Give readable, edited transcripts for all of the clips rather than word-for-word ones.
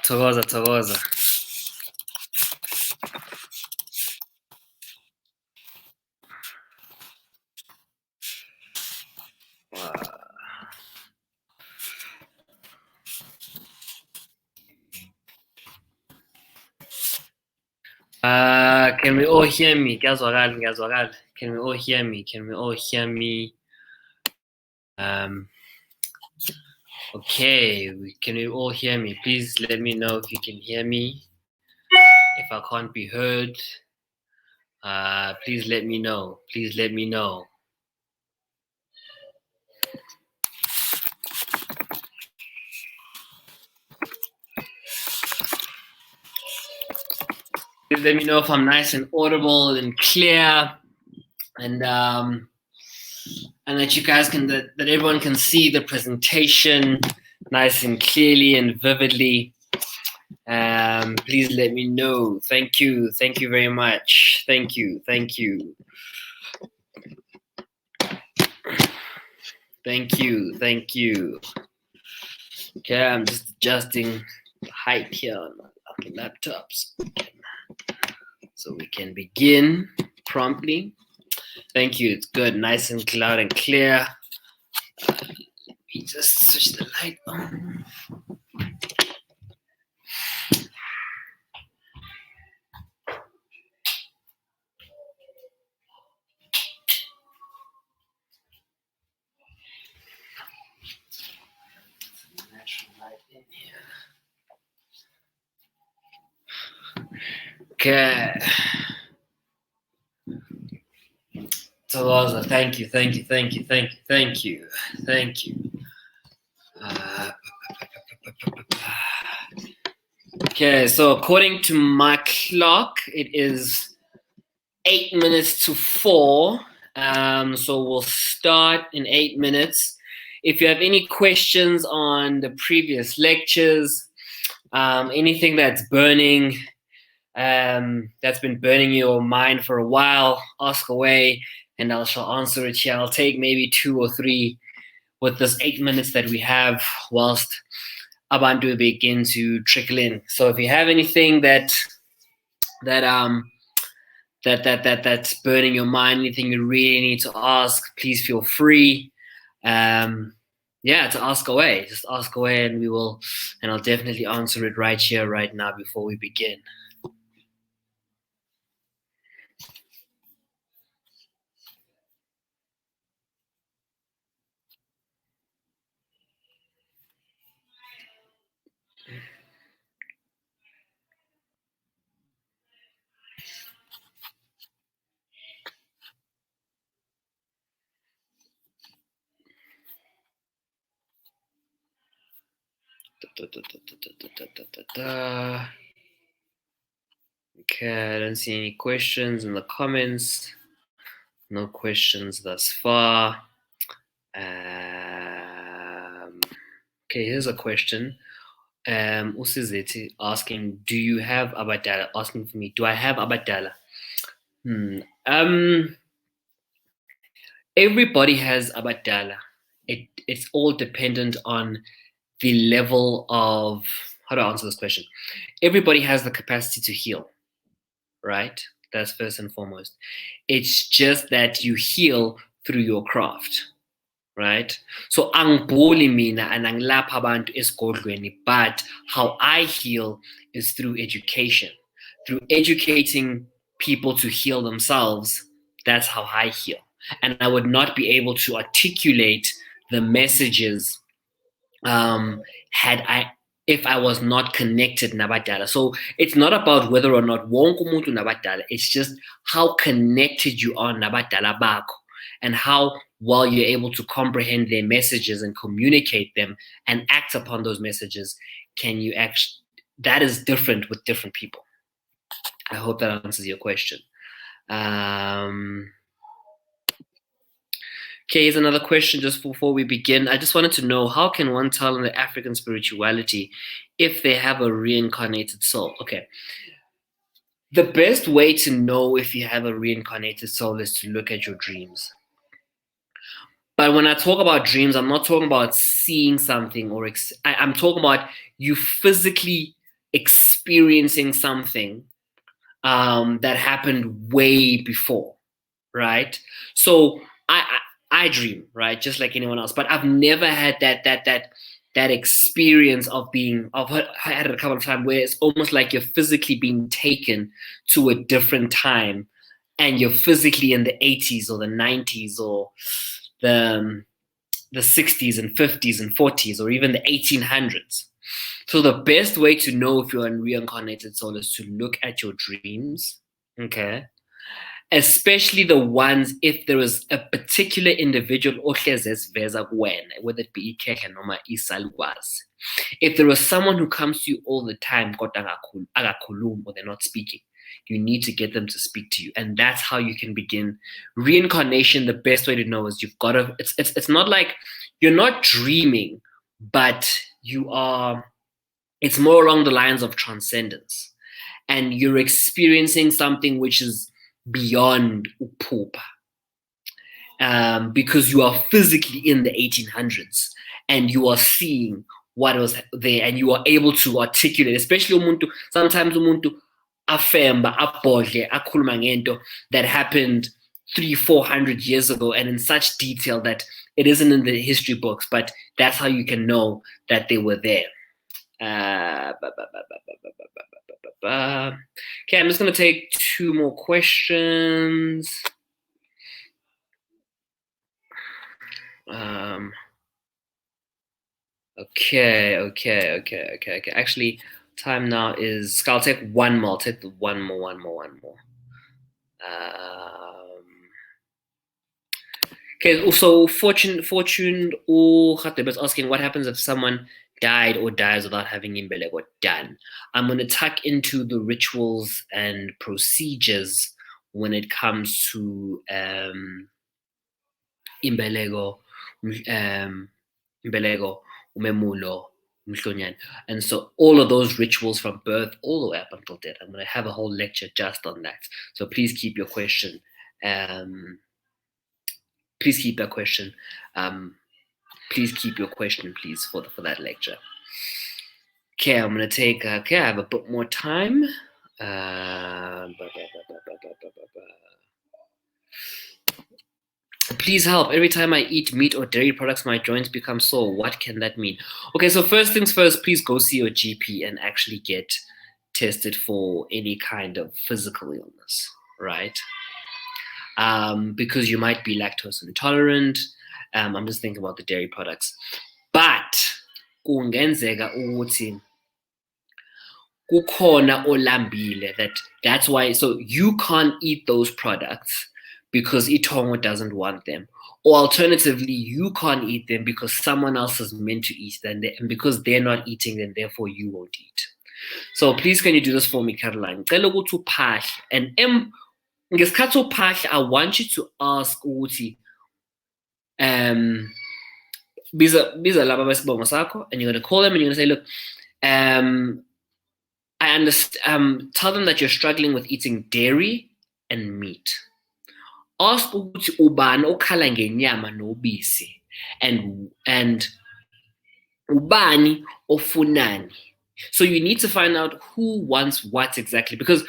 Thokoza. Can we all hear me? Ngiyazwakala. Can we all hear me? Okay, can you all hear me? Please let me know if you can hear me. If I can't be heard, please let me know. Please let me know. Please let me know if I'm nice and audible and clear, and that you guys can, that everyone can see the presentation nice and clearly and vividly. Please let me know. Thank you very much. Thank you. Thank you. Okay, I'm just adjusting the height here on the laptops so we can begin promptly. Thank you. It's good, nice and loud and clear. Let me just switch the light on. Okay. Thokoza, thank you. Okay, so according to my clock, it is 8 minutes to 4. So we'll start in 8 minutes. If you have any questions on the previous lectures, anything that's burning, that's been burning your mind for a while, ask away, and I shall answer it here. I'll take maybe 2 or 3 with this 8 minutes that we have whilst abantu begin to trickle in. So if you have anything that's burning your mind, anything you really need to ask, please feel free. To ask away. Just ask away, and I'll definitely answer it right here, right now, before we begin. Okay, I don't see any questions in the comments. No questions thus far. Okay, here's a question. Usizeti asking, do you have abadala? Asking for me, do I have abadala? Everybody has abadala. It's all dependent on the level of, how do I answer this question? Everybody has the capacity to heal, right? That's first and foremost. It's just that you heal through your craft, right? So angibuli mina and angilapha abantu esigodlweni, but how I heal is through education, through educating people to heal themselves. That's how I heal, and I would not be able to articulate the messages if I was not connected nabadala. So it's not about whether or not wonke umuntu nabadala. It's just how connected you are nabadala bakho, and how well you're able to comprehend their messages and communicate them and act upon those messages. That is different with different people. I hope that answers your question. Okay, here's another question just before we begin. I just wanted to know, how can one tell in the African spirituality if they have a reincarnated soul? Okay. The best way to know if you have a reincarnated soul is to look at your dreams. But when I talk about dreams, I'm not talking about seeing something or I'm talking about you physically experiencing something that happened way before, right? So I dream, right, just like anyone else. But I've never had that experience of being. I've had it a couple of times where it's almost like you're physically being taken to a different time, and you're physically in the 80s or the 90s or the 60s and 50s and 40s or even the 1800s. So the best way to know if you're a reincarnated soul is to look at your dreams, okay? Especially the ones if there is a particular individual, whether it be ikhekhe noma isalukwazi. If there is someone who comes to you all the time, kodwa akakhulumi, or they're not speaking, you need to get them to speak to you, and that's how you can begin reincarnation. The best way to know is you've got to. It's not like you're not dreaming, but you are. It's more along the lines of transcendence, and you're experiencing something which is beyond upupa, because you are physically in the 1800s and you are seeing what was there, and you are able to articulate, especially umuntu. Sometimes umuntu afemba abhodle akhuluma ngento that happened 300-400 years ago, and in such detail that it isn't in the history books, but that's how you can know that they were there. Okay, I'm just going to take 2 more questions. Okay. Actually, time now is. I'll take one more. I'll take the one more. Okay, so Fortune or Khatib is asking what happens if someone died or dies without having imbeleko done. I'm going to tuck into the rituals and procedures when it comes to imbeleko, umemulo, umhlonyane. And so all of those rituals from birth all the way up until death, I'm going to have a whole lecture just on that. So please keep your question. Please keep your question, please, for that lecture. Okay, I'm going to take, I have a bit more time. Please help. Every time I eat meat or dairy products, my joints become sore. What can that mean? Okay, so first things first, please go see your GP and actually get tested for any kind of physical illness, right? Because you might be lactose intolerant. I'm just thinking about the dairy products. But kungenzeka ukuthi kukhona olambile, that's why. So you can't eat those products because itongo doesn't want them, or alternatively you can't eat them because someone else is meant to eat them, and because they're not eating them, therefore you won't eat. So please, can you do this for me, Caroline? And ngesikhathi uphahla, I want you to ask ukuthi biza laba besibongo sakho, and you're going to call them and you're going to say, look, I understand. Tell them that you're struggling with eating dairy and meat. Ask ukuthi ubani okhala ngenyama nobisi, and ubani ofunani. So you need to find out who wants what exactly, because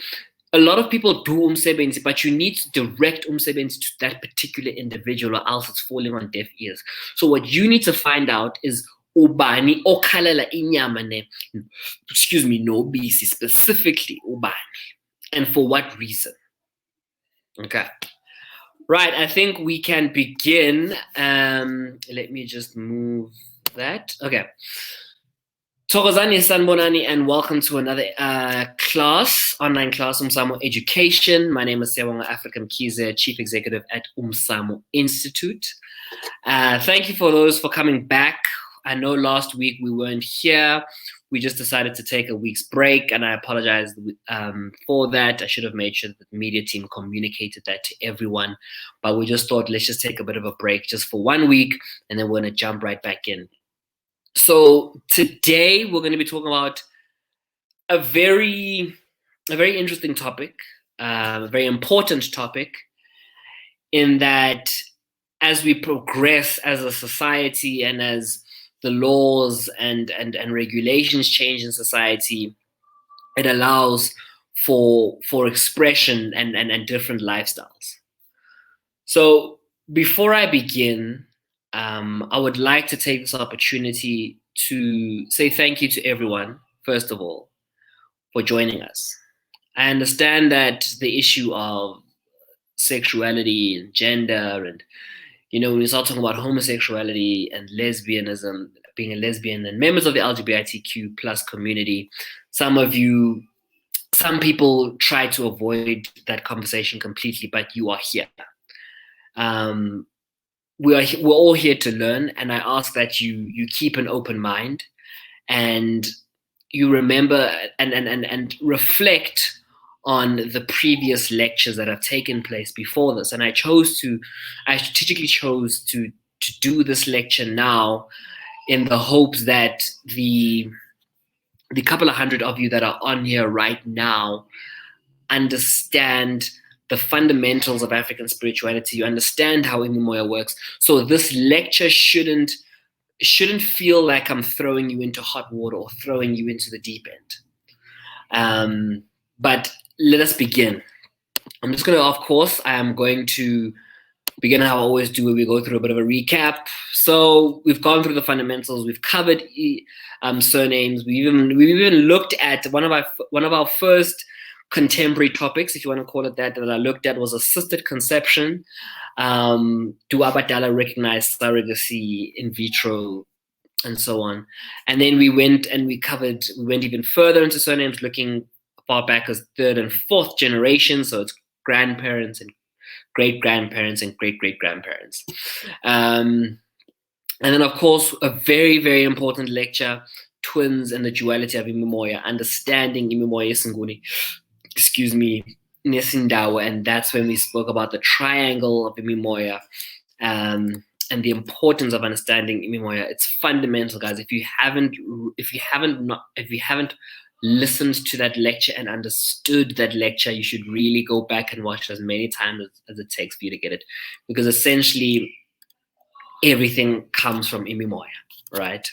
a lot of people do umsebenzi, but you need to direct umsebenzi to that particular individual, or else it's falling on deaf ears. So what you need to find out is ubani okhalela inyama nobisi, specifically ubani, and for what reason. Okay. Right, I think we can begin. Let me just move that. Okay. Thokozani Sanbonani, and welcome to another class, online class, Umsamo Education. My name is Siyabonga Mkhize, Chief Executive at Umsamo Institute. Thank you for those for coming back. I know last week we weren't here. We just decided to take a week's break, and I apologize for that. I should have made sure that the media team communicated that to everyone, but we just thought, let's just take a bit of a break just for 1 week, and then we're going to jump right back in. So today we're going to be talking about a very interesting topic, a very important topic, in that as we progress as a society and as the laws and regulations change in society, it allows for expression and different lifestyles. So before I begin, I would like to take this opportunity to say thank you to everyone, first of all, for joining us. I understand that the issue of sexuality and gender, and when we start talking about homosexuality and lesbianism, being a lesbian and members of the LGBTQ plus community, some people try to avoid that conversation completely, but you are here. We're all here to learn, and I ask that you keep an open mind and you remember and reflect on the previous lectures that have taken place before this. And I strategically chose to do this lecture now in the hopes that the couple of hundred of you that are on here right now understand the fundamentals of African spirituality. You understand how Imimoya works. So this lecture shouldn't feel like I'm throwing you into hot water or throwing you into the deep end. But let us begin. I'm just going to, of course, I am going to begin how I always do, where we go through a bit of a recap. So we've gone through the fundamentals. We've covered surnames. We even looked at one of our first contemporary topics, if you want to call it that I looked at, was assisted conception. Do Abadala recognize surrogacy, in vitro, and so on? And then we went even further into surnames, looking far back as third and fourth generation. So it's grandparents and great-grandparents and great-great-grandparents. And then, of course, a very, very important lecture, twins and the duality of Imimoya, understanding Imimoya Singuni, Nesindawa, and that's when we spoke about the triangle of Imimoya, and the importance of understanding Imimoya. It's fundamental, guys. If you haven't listened to that lecture and understood that lecture, you should really go back and watch it as many times as it takes for you to get it, because essentially everything comes from Imimoya, right?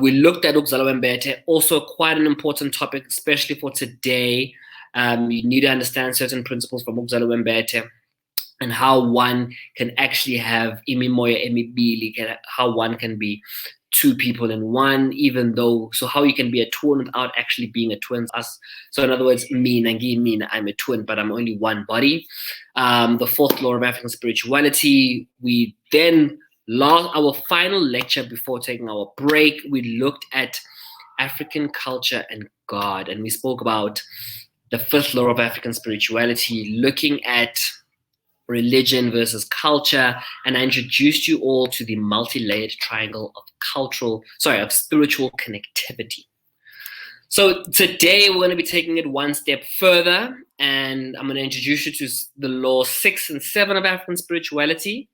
We looked at Ukuzalwa Mbete, also quite an important topic, especially for today. You need to understand certain principles from Ukuzalwa Mbete and how one can actually have Imimoya Emibili, how one can be two people in one, so how you can be a twin without actually being a twin. So in other words, me, I'm a twin, but I'm only one body. The fourth law of African spirituality. We then our final lecture before taking our break, we looked at African culture and God, and we spoke about the fifth law of African spirituality, looking at religion versus culture, and I introduced you all to the multi-layered triangle of spiritual connectivity. So today we're going to be taking it one step further, and I'm going to introduce you to the law 6 and 7 of African spirituality.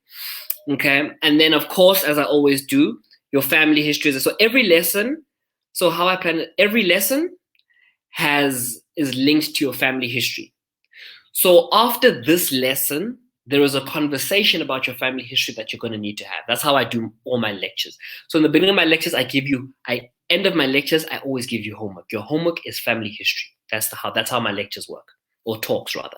Okay, and then of course, as I always do, your family history. So how I plan it, every lesson is linked to your family history. So after this lesson, there is a conversation about your family history that you're going to need to have. That's how I do all my lectures. So in the beginning of my lectures, end of my lectures, I always give you homework. Your homework is family history. That's how my lectures work, or talks rather.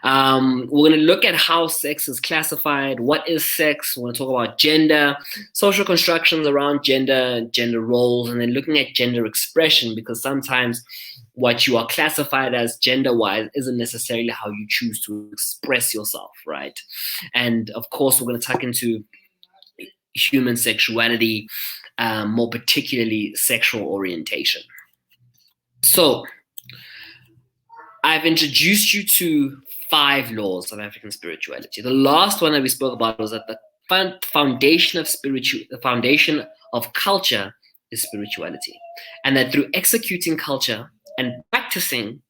We're going to look at how sex is classified. What is sex? We're going to talk about gender, social constructions around gender roles, and then looking at gender expression, because sometimes what you are classified as gender-wise isn't necessarily how you choose to express yourself, right? And of course, we're going to tuck into human sexuality, more particularly sexual orientation. So I've introduced you to 5 laws of African spirituality. The last one that we spoke about was that the foundation of culture is spirituality, and that through executing culture and practicing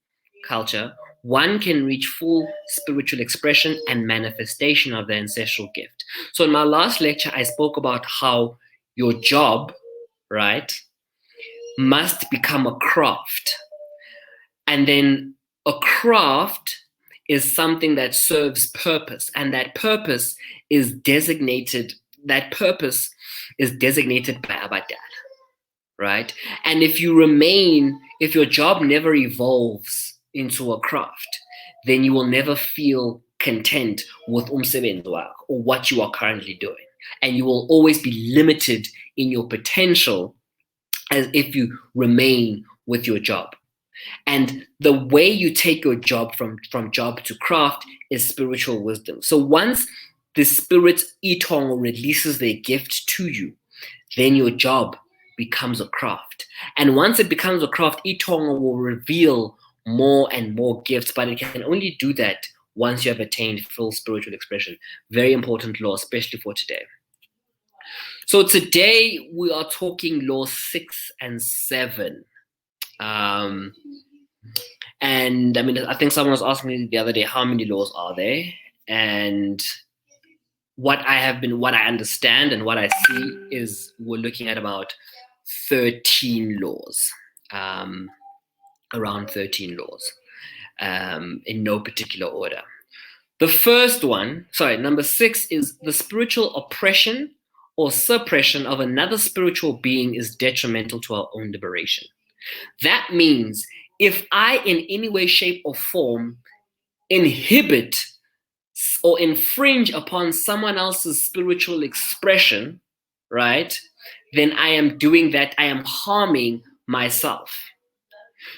culture, one can reach full spiritual expression and manifestation of the ancestral gift. So in my last lecture, I spoke about how your job, right, must become a craft. And then a craft is something that serves purpose, and that purpose is designated by Abadala, right? And if your job never evolves into a craft, then you will never feel content with umsebenzi wakho, or what you are currently doing. And you will always be limited in your potential as if you remain with your job. And the way you take your job from job to craft is spiritual wisdom. So once the spirit Itongo releases their gift to you, then your job becomes a craft. And once it becomes a craft, Itongo will reveal more and more gifts, but it can only do that once you have attained full spiritual expression. Very important law, especially for today. So today we are talking law 6 and 7. And I mean, I think someone was asking me the other day, how many laws are there? And what I understand and what I see is we're looking at about 13 laws, around 13 laws, in no particular order. The first one, number 6, is the spiritual oppression or suppression of another spiritual being is detrimental to our own liberation. That means if I, in any way, shape, or form, inhibit or infringe upon someone else's spiritual expression, right, then I am doing that, I am harming myself.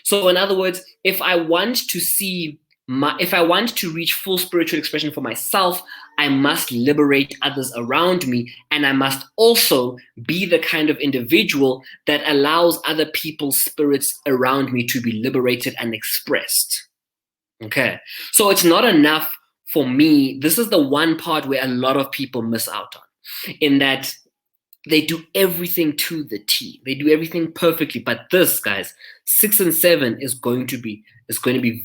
So in other words, if I want to reach full spiritual expression for myself, I must liberate others around me, and I must also be the kind of individual that allows other people's spirits around me to be liberated and expressed. Okay, so it's not enough for me. This is the one part where a lot of people miss out on, in that they do everything to the T. They do everything perfectly. But this, guys, 6 and 7 is going to be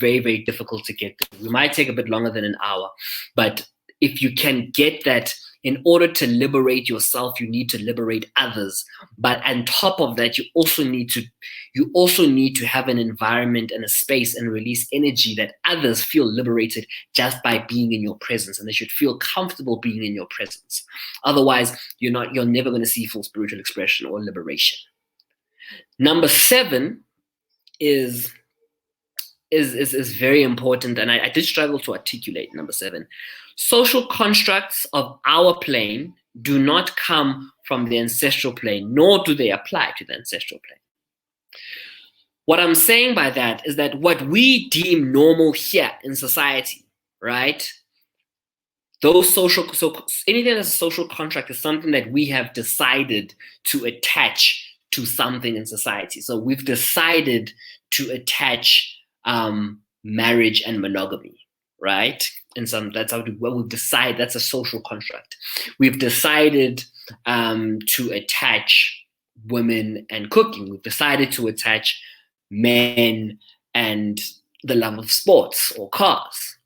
very, very difficult to get through. We might take a bit longer than an hour, but if you can get that, in order to liberate yourself, you need to liberate others. But on top of that, you also need to have an environment and a space and release energy that others feel liberated just by being in your presence, and they should feel comfortable being in your presence. Otherwise, you're never going to see full spiritual expression or liberation. Number 7 is very important, and I did struggle to articulate number 7. Social constructs of our plane do not come from the ancestral plane, nor do they apply to the ancestral plane. What I'm saying by that is that what we deem normal here in society, right? So anything that's a social contract is something that we have decided to attach to something in society. So we've decided to attach marriage and monogamy, right? And that's what we've decided. That's a social construct. We've decided to attach women and cooking. We've decided to attach men and the love of sports or cars,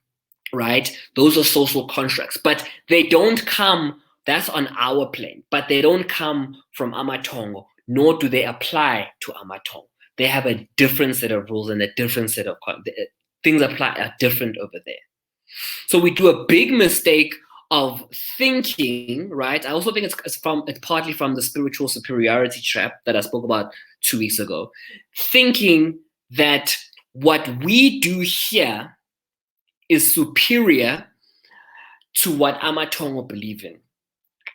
right? Those are social constructs, but they don't come. That's on our plane, but they don't come from Amatongo, nor do they apply to Amatongo. They have a different set of rules and a different set of things are different over there. So we do a big mistake of thinking, right? I also think it's partly from the spiritual superiority trap that I spoke about 2 weeks ago, thinking that what we do here is superior to what Amatongo believe in.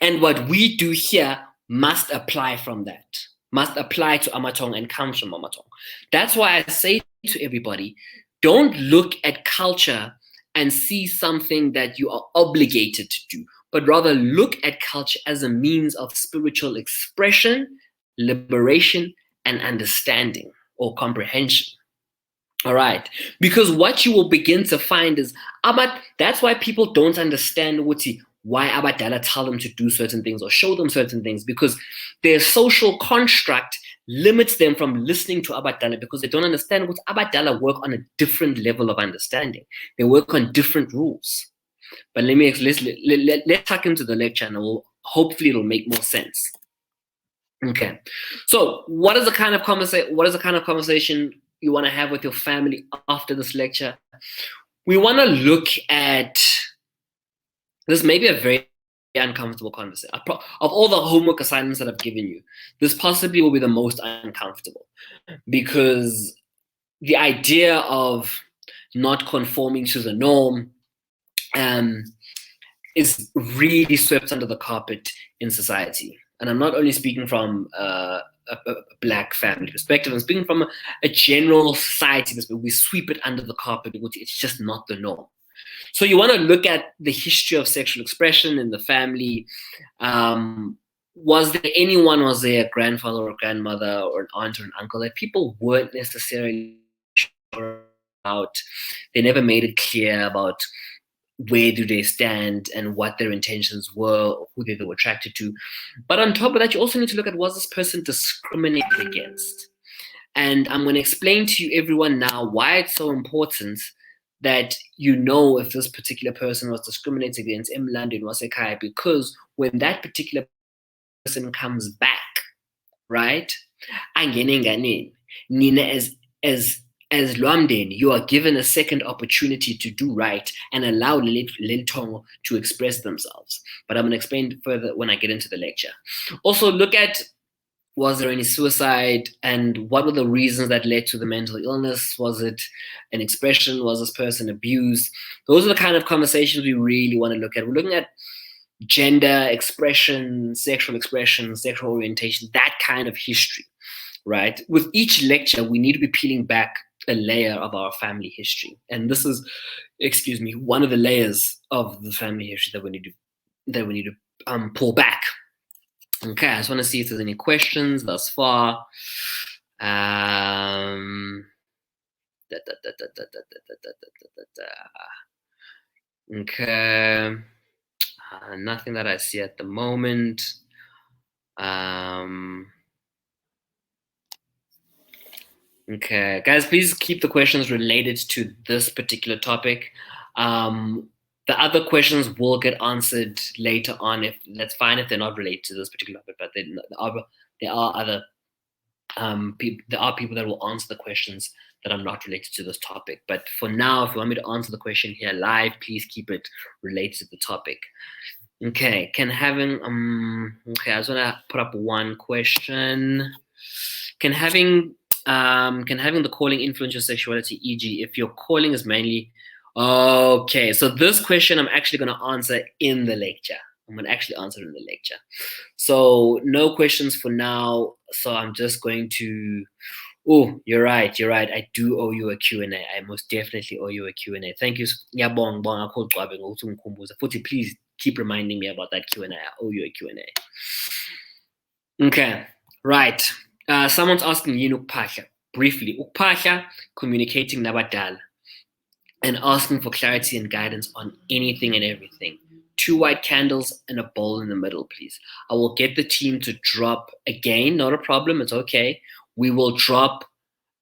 And what we do here must apply from that, must apply to Amatongo and comes from Amatongo. That's why I say to everybody, don't look at culture and see something that you are obligated to do, but rather look at culture as a means of spiritual expression, liberation, and understanding or comprehension. All right, because what you will begin to find is, that's why people don't understand why Abadala tell them to do certain things or show them certain things, because their social construct limits them from listening to Abadala, because they don't understand what Abadala work on a different level of understanding. They work on different rules. But let's tuck into the lecture, and hopefully it'll make more sense. Okay, so what is the kind of conversation you want to have with your family after this lecture? we want to look at this. May be a very uncomfortable conversation. Of all the homework assignments that I've given you, this possibly will be the most uncomfortable, because the idea of not conforming to the norm is really swept under the carpet in society. And I'm not only speaking from a Black family perspective, I'm speaking from a general society perspective. We sweep it under the carpet because it's just not the norm. So you want to look at the history of sexual expression in the family. Was there anyone, was there a grandfather or a grandmother or an aunt or an uncle that people weren't necessarily sure about? They never made it clear about where do they stand and what their intentions were, or who they were attracted to. But on top of that, you also need to look at, was this person discriminated against? And I'm going to explain to you, everyone, now why it's so important that you know if this particular person was discriminated against in London, Wasekai, because when that particular person comes back, right? Nina, as Lwamden, you are given a second opportunity to do right and allow Liltongo to express themselves. But I'm going to explain further when I get into the lecture. Also, look at, was there any suicide and what were the reasons that led to the mental illness? Was it an expression? Was this person abused? Those are the kind of conversations we really want to look at. We're looking at gender expression, sexual orientation, that kind of history, right? With each lecture, we need to be peeling back a layer of our family history. And this is, one of the layers of the family history that we need to pull back. Okay, I just want to see if there's any questions thus far. Okay, nothing that I see at the moment. Okay, guys, please keep the questions related to this particular topic. The other questions will get answered later on. If that's fine if they're not related to this particular topic, but there are other there are people that will answer the questions that are not related to this topic. But for now, if you want me to answer the question here live, please keep it related to the topic. Okay, okay, I just want to put up one question. Can having the calling influence your sexuality, e.g., if your calling is mainly... Okay, so this question I'm actually going to answer in the lecture. I'm going to actually answer in the lecture. So no questions for now. So I'm just going to... Oh, you're right. I do owe you a Q&A. I most definitely owe you a Q&A. Thank you. Siyabonga Mkhize. Please keep reminding me about that Q&A. I owe you a Q&A. Okay, right. Someone's asking Yinu Ukphahla. Briefly, Ukphahla, communicating nabadala, and asking for clarity and guidance on anything and everything. 2 white candles and a bowl in the middle, please. I will get the team to drop again. Not a problem. It's okay. We will drop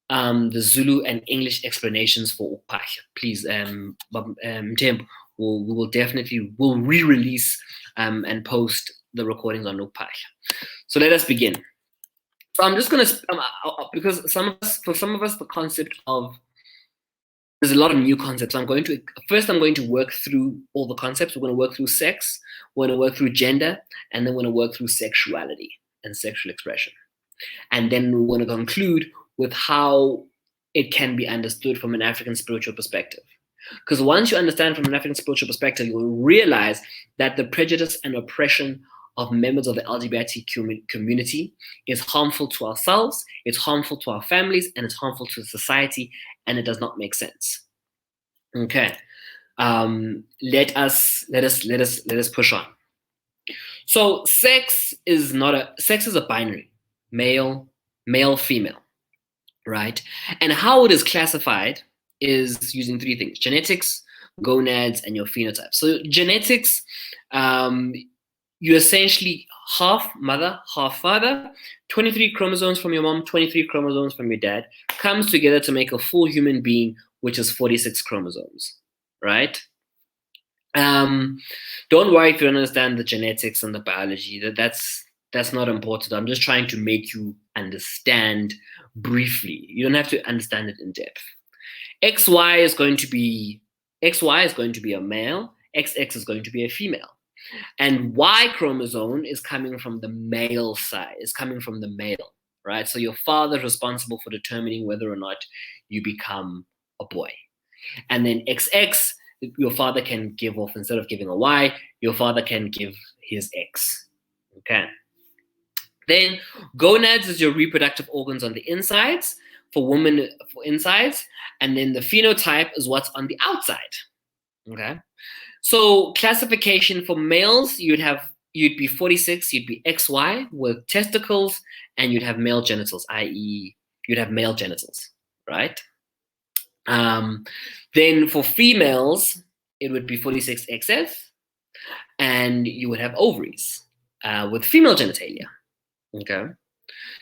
the Zulu and English explanations for Ukphahla. Please, Tim, we'll re-release and post the recordings on Ukphahla. So let us begin. So I'm just going to, because for some of us, the concept of, there's a lot of new concepts. I'm going to work through all the concepts. We're going to work through sex, we're going to work through gender, and then we're going to work through sexuality and sexual expression. And then we're going to conclude with how it can be understood from an African spiritual perspective. Because once you understand from an African spiritual perspective, you will realize that the prejudice and oppression of members of the LGBT community is harmful to ourselves, it's harmful to our families, and it's harmful to society, and it does not make sense. Okay, let us push on. So sex is a binary, male, female, right? And how it is classified is using 3 things: genetics, gonads, and your phenotype. So genetics, you're essentially half mother, half father, 23 chromosomes from your mom, 23 chromosomes from your dad, comes together to make a full human being, which is 46 chromosomes, right? Don't worry if you don't understand the genetics and the biology. That's not important. I'm just trying to make you understand briefly. You don't have to understand it in depth. XY is going to be XY is going to be a male, XX is going to be a female. And Y chromosome is coming from the male side, it's coming from the male, right? So your father is responsible for determining whether or not you become a boy. And then XX, your father can give off, instead of giving a Y, your father can give his X. Okay. Then gonads is your reproductive organs on the insides, for women for insides, and then the phenotype is what's on the outside. Okay. So classification for males, you'd be 46, you'd be XY with testicles, and you'd have male genitals, i.e., you'd have male genitals, right? Then for females, it would be 46XF, and you would have ovaries with female genitalia. Okay.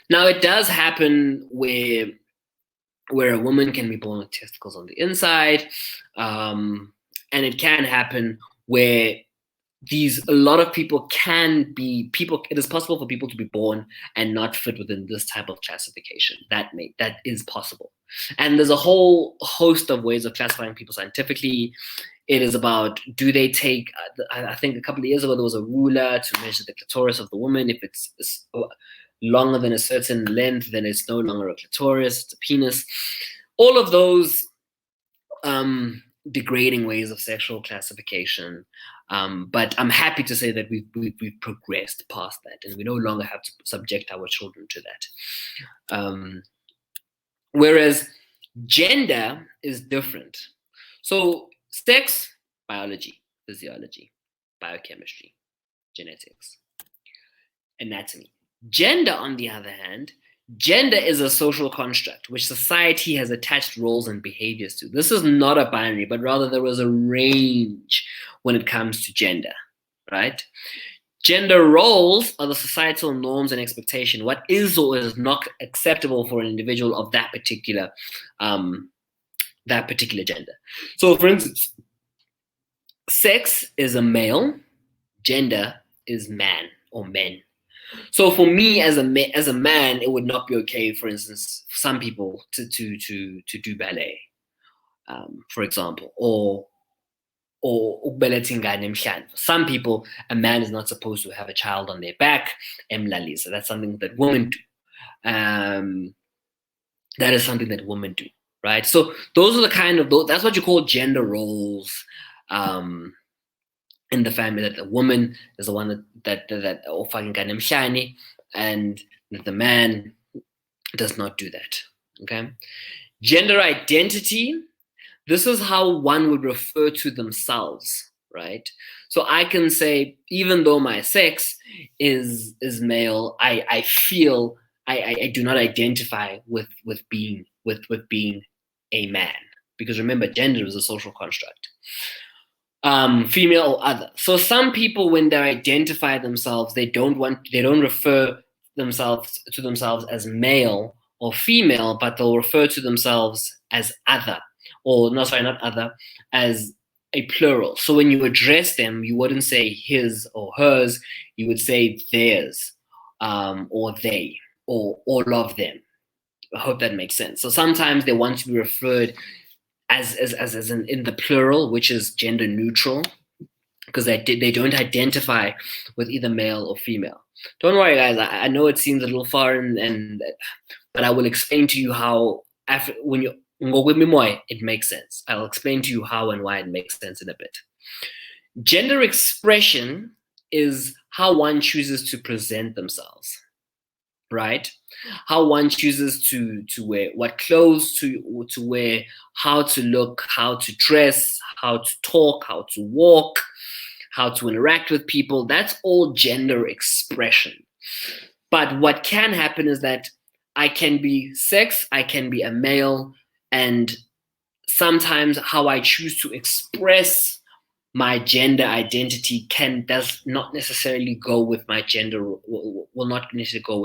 Now it does happen where a woman can be born with testicles on the inside, and it can happen where a lot of people it is possible for people to be born and not fit within this type of classification. That is possible. And there's a whole host of ways of classifying people scientifically. It is about, do they take, I think a couple of years ago, there was a ruler to measure the clitoris of the woman. If it's longer than a certain length, then it's no longer a clitoris, it's a penis. All of those degrading ways of sexual classification. But I'm happy to say that we've progressed past that, and we no longer have to subject our children to that. Whereas gender is different. So sex, biology, physiology, biochemistry, genetics, anatomy. Gender, on the other hand, gender is a social construct which society has attached roles and behaviors to. This is not a binary, but rather there is a range when it comes to gender, right? Gender roles are the societal norms and expectation, what is or is not acceptable for an individual of that particular gender. So for instance, sex is a male, gender is man or men. So for me as a man, it would not be okay, for instance, for some people to do ballet, for example, or some people, a man is not supposed to have a child on their back. So that's something that women do. That is something that women do, right? So those are the kind of that's what you call gender roles in the family. That the woman is the one that and that the man does not do that. Okay, gender identity. This is how one would refer to themselves, right? So I can say, even though my sex is male, I feel I do not identify with being a man, because remember, gender is a social construct. Female or other. So some people, when they identify themselves, they don't refer themselves as male or female, but they'll refer to themselves as other. Or no, sorry, not other, as a plural. So when you address them, you wouldn't say his or hers, you would say theirs, or they, or all of them. I hope that makes sense. So sometimes they want to be referred as in the plural, which is gender neutral, because they don't identify with either male or female. Don't worry, guys. I know it seems a little foreign, but I will explain to you how it makes sense. I'll explain to you how and why it makes sense in a bit. Gender expression is how one chooses to present themselves, right? How one chooses to wear, what clothes to wear, how to look, how to dress, how to talk, how to walk, how to interact with people. That's all gender expression. But what can happen is that I can be sex, I can be a male, and sometimes how I choose to express my gender identity does not necessarily go with my gender, will not necessarily go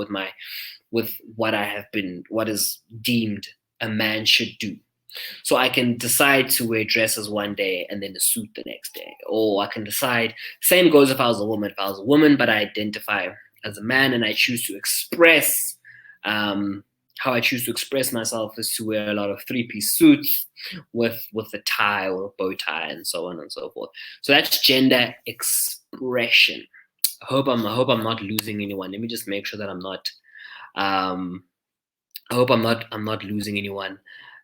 with what is deemed a man should do. So I can decide to wear dresses one day and then a suit the next day. Or I can decide, same goes if I was a woman. If I was a woman, but I identify as a man and I choose to express how how I choose to express myself is to wear a lot of three-piece suits with a tie or a bow tie and so on and so forth. So that's gender expression. I hope I'm not losing anyone. Let me just make sure that I'm not. I hope I'm not losing anyone.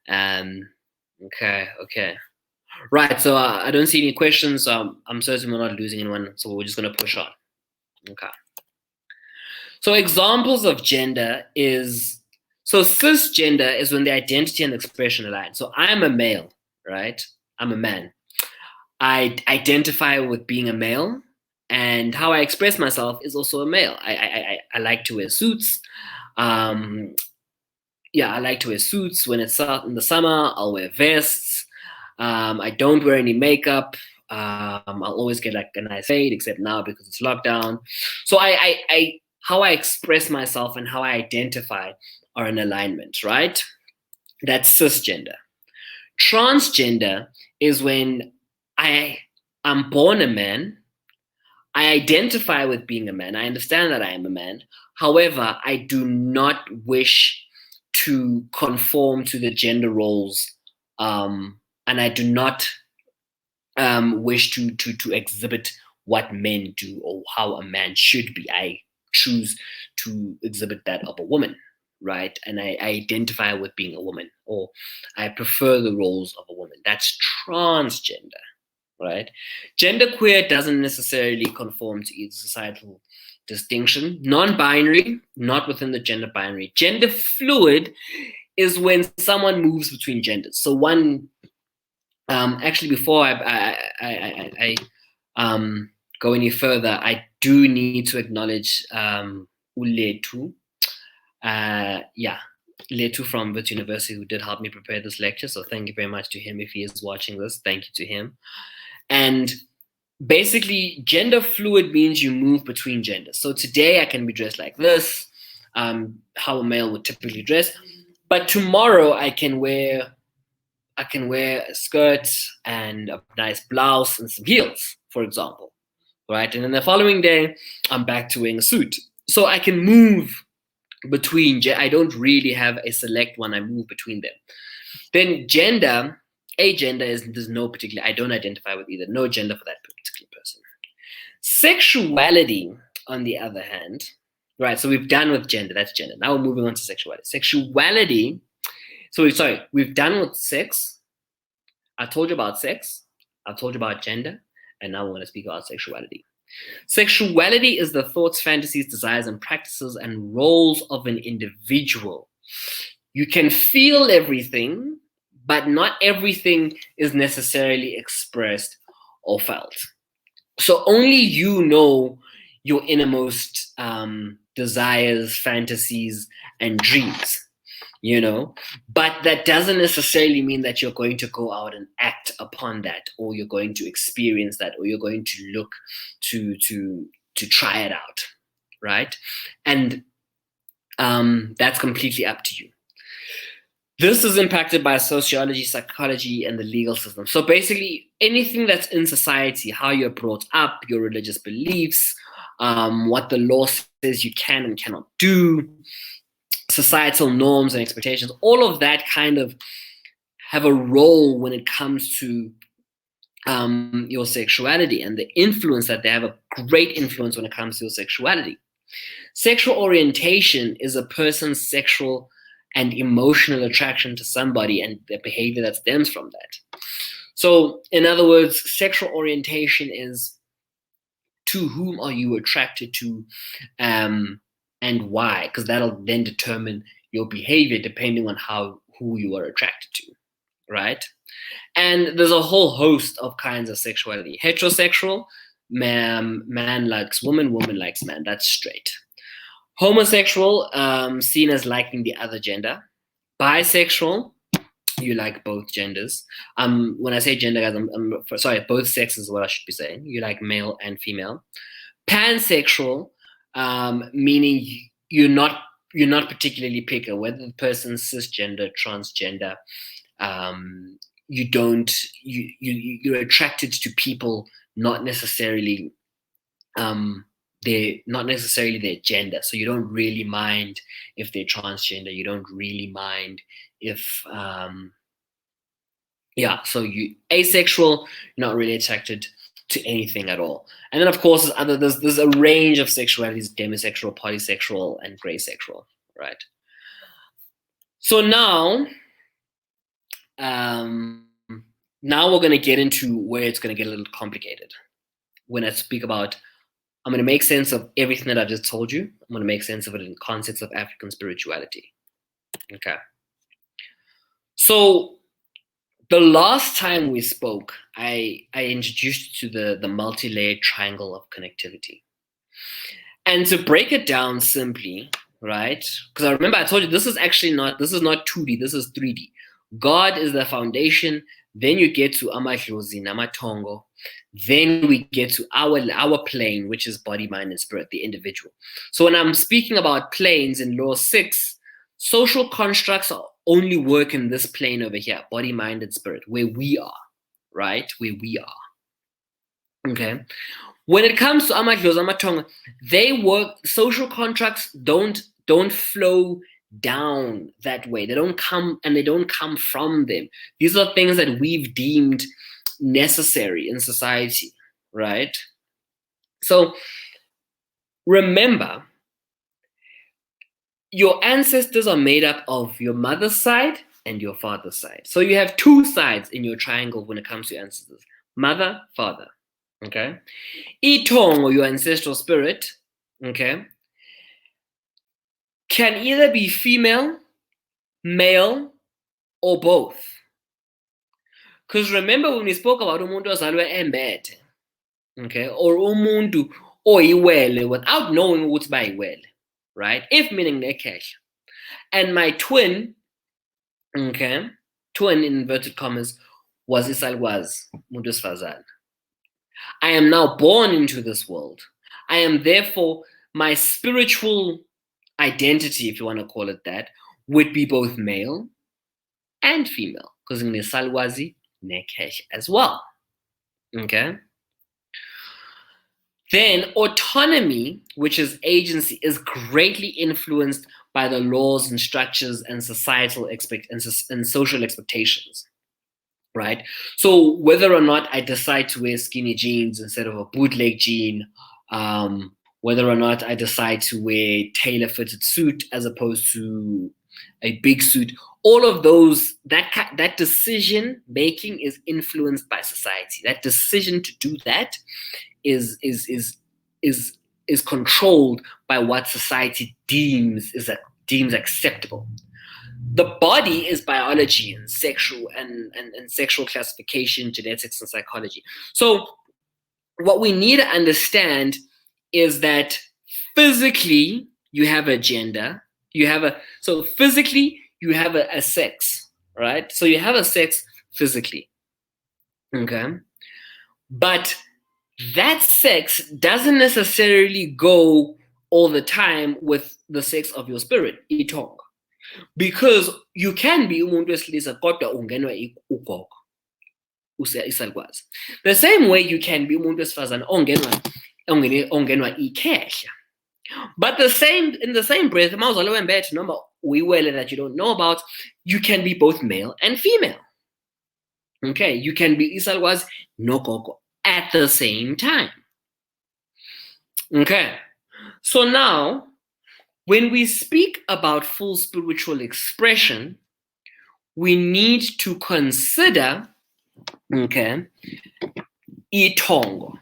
Okay. Right. So I don't see any questions. So I'm certain we're not losing anyone. So we're just gonna push on. Okay. So examples of gender is, so cisgender is when the identity and expression align. So I'm a male, right? I'm a man. I identify with being a male, and how I express myself is also a male. I like to wear suits. I like to wear suits when it's out in the summer. I'll wear vests. I don't wear any makeup. I'll always get like a nice fade, except now because it's lockdown. So how I express myself and how I identify are in alignment, right? That's cisgender. Transgender is when I'm born a man. I identify with being a man. I understand that I am a man. However, I do not wish to conform to the gender roles, and I do not wish to exhibit what men do or how a man should be. I choose to exhibit that of a woman, right? And I identify with being a woman, or I prefer the roles of a woman. That's transgender, right? Genderqueer doesn't necessarily conform to either societal distinction. Non-binary, not within the gender binary. Gender fluid is when someone moves between genders. So one, actually, before I go any further, I do need to acknowledge Uletu. Letu from Wits University, who did help me prepare this lecture. So thank you very much to him if he is watching this. Thank you to him. And basically, gender fluid means you move between genders. So today I can be dressed like this, how a male would typically dress. But tomorrow I can wear a skirt and a nice blouse and some heels, for example, right? And then the following day, I'm back to wearing a suit. So I can move between. I don't really have a select one. I move between them. Then gender. Agender is there's no particular. I don't identify with either. No gender for that particular person. Sexuality, on the other hand, right? So we've done with gender. That's gender. Now we're moving on to sexuality. Sexuality. We've done with sex. I told you about sex. I've told you about gender, and now we're going to speak about sexuality. Sexuality is the thoughts, fantasies, desires, and practices and roles of an individual. You can feel everything, but not everything is necessarily expressed or felt. So only you know your innermost desires, fantasies, and dreams, but that doesn't necessarily mean that you're going to go out and act upon that, or you're going to experience that, or you're going to look to try it out, right? And that's completely up to you. This is impacted by sociology, psychology, and the legal system. So basically, anything that's in society, how you're brought up, your religious beliefs, what the law says you can and cannot do, societal norms and expectations, all of that kind of have a role when it comes to your sexuality, and the influence that they have a great influence when it comes to your sexuality. Sexual orientation is a person's sexual and emotional attraction to somebody and the behavior that stems from that. So, in other words, sexual orientation is to whom are you attracted to, and why? Because that'll then determine your behavior depending on who you are attracted to, right? And there's a whole host of kinds of sexuality. Heterosexual, man likes woman likes man. That's straight. Homosexual, seen as liking the other gender. Bisexual, you like both genders. When I say gender, guys, I'm sorry, both sexes is what I should be saying. You like male and female. Pansexual, meaning you're not particularly picky whether the person's cisgender, transgender. You're attracted to people, not necessarily not necessarily their gender. So you don't really mind if they're transgender. You don't really mind if so you asexual, not really attracted to anything at all. And then of course there's a range of sexualities: demisexual, polysexual, and gray sexual, right? So now now we're going to get into where it's going to get a little complicated. When I speak about, I'm going to make sense of everything that I've just told you. I'm going to make sense of it in context of African spirituality. Okay. So the last time we spoke, I introduced you to the multi-layered triangle of connectivity. And to break it down simply, right? Because I remember I told you this is not 2D, this is 3D. God is the foundation. Then you get to amadlozi, namatongo. Then we get to our plane, which is body, mind, and spirit, the individual. So when I'm speaking about planes in law 6, social constructs only work in this plane over here, body, mind, and spirit, where we are, right? Where we are. Okay. When it comes to amadlozi, amatongo, they work. Social contracts don't flow down that way. They don't come from them. These are things that we've deemed necessary in society, right? So remember, your ancestors are made up of your mother's side and your father's side. So you have two sides in your triangle when it comes to ancestors: mother, father. Okay. Itongo, your ancestral spirit, okay, can either be female, male, or both. Because remember when we spoke about umuntu ozalwe embethe, okay, or umuntu oyiwele without knowing ukuthi bayiwele, right? If meaning nekhehla. And my twin, okay, twin in inverted commas, was isalukwazi, umuntu wesifazane. I am now born into this world. I am therefore, my spiritual identity, if you want to call it that, would be both male and female, because in the salwazi nekesh as well. Okay. Then autonomy, which is agency, is greatly influenced by the laws and structures and societal and social expectations. Right? So whether or not I decide to wear skinny jeans instead of a bootleg jean, whether or not I decide to wear tailor-fitted suit as opposed to a big suit, all of those, that decision making is influenced by society. That decision to do that is controlled by what society deems acceptable. The body is biology and sexual and sexual classification, genetics, and psychology. So what we need to understand is that physically you have a gender, so physically you have a sex, right? So you have a sex physically, okay? But that sex doesn't necessarily go all the time with the sex of your spirit, itong. Because you can be umuntu wesilisa kodwa ungenwa ugogo isalukwazi. The same way you can be umuntu wesifazane ongenwa ikhehla. But in the same breath, mawuzalwe wembethe noma uyiwele that you don't know about, you can be both male and female. Okay, you can be isalukwazi nogogo at the same time. Okay, so now when we speak about full spiritual expression, we need to consider, okay, itongo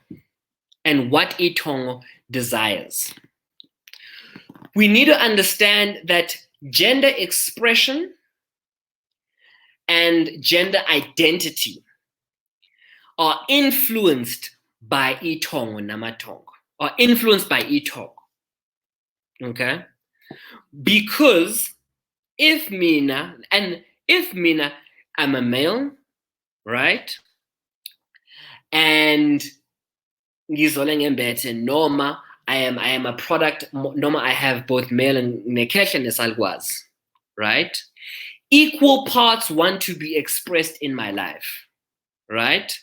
and what itongo desires. We need to understand that gender expression and gender identity are influenced by itongo namatongo, are influenced by itongo. Okay? Because if mina, I'm a male, right? And noma I am a product, noma I have both male and nekesh and esalgwaz, right? Equal parts want to be expressed in my life, right?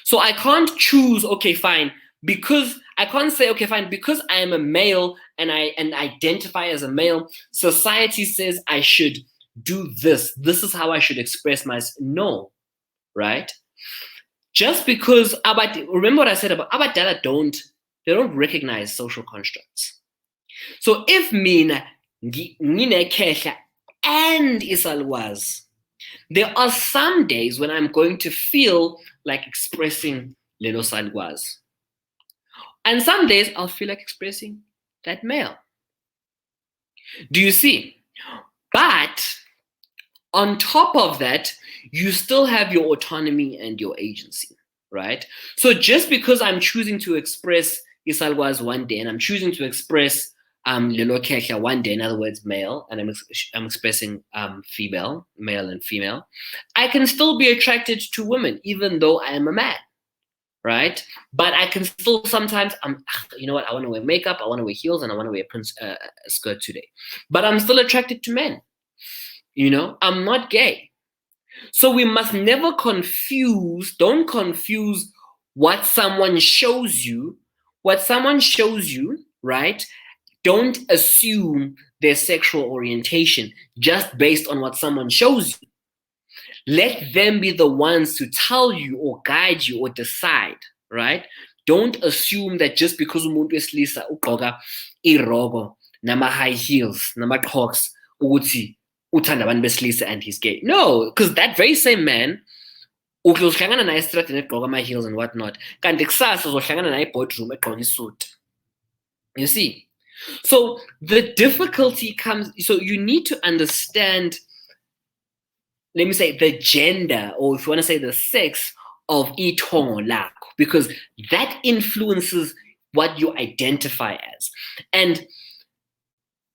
So I can't choose, okay, fine, because I can't say, okay, fine, because I am a male and I identify as a male, society says I should do this. This is how I should express myself. No, right? Just because remember what I said about abadala don't recognize social constructs. So if mina nginekhehla and isalukwazi, there are some days when I'm going to feel like expressing lelo salukwazi. And some days I'll feel like expressing that male. Do you see? But on top of that, you still have your autonomy and your agency, right? So just because I'm choosing to express isalukwazi one day and I'm choosing to express lelo khehla one day, in other words, male, and I'm expressing female, male and female, I can still be attracted to women even though I am a man, right? But I can still sometimes, you know what, I want to wear makeup, I want to wear heels, and I want to wear a skirt today. But I'm still attracted to men. You know, I'm not gay. So we must never don't confuse what someone shows you. What someone shows you, right? Don't assume their sexual orientation just based on what someone shows you. Let them be the ones to tell you or guide you or decide, right? Don't assume that just because umuntu wesilisa ugqoka irogo nama high heels nama crocs ukuthi uthanda abantu besilisa and he's gay. No, because that very same man uzohlangana naye estradini egqoka ama heels and whatnot, kanti kusasa uzohlangana naye boardroom egqoka isuit. You see? So the difficulty comes, so you need to understand, let me say, the gender, or if you want to say the sex of itongo lakho, because that influences what you identify as. And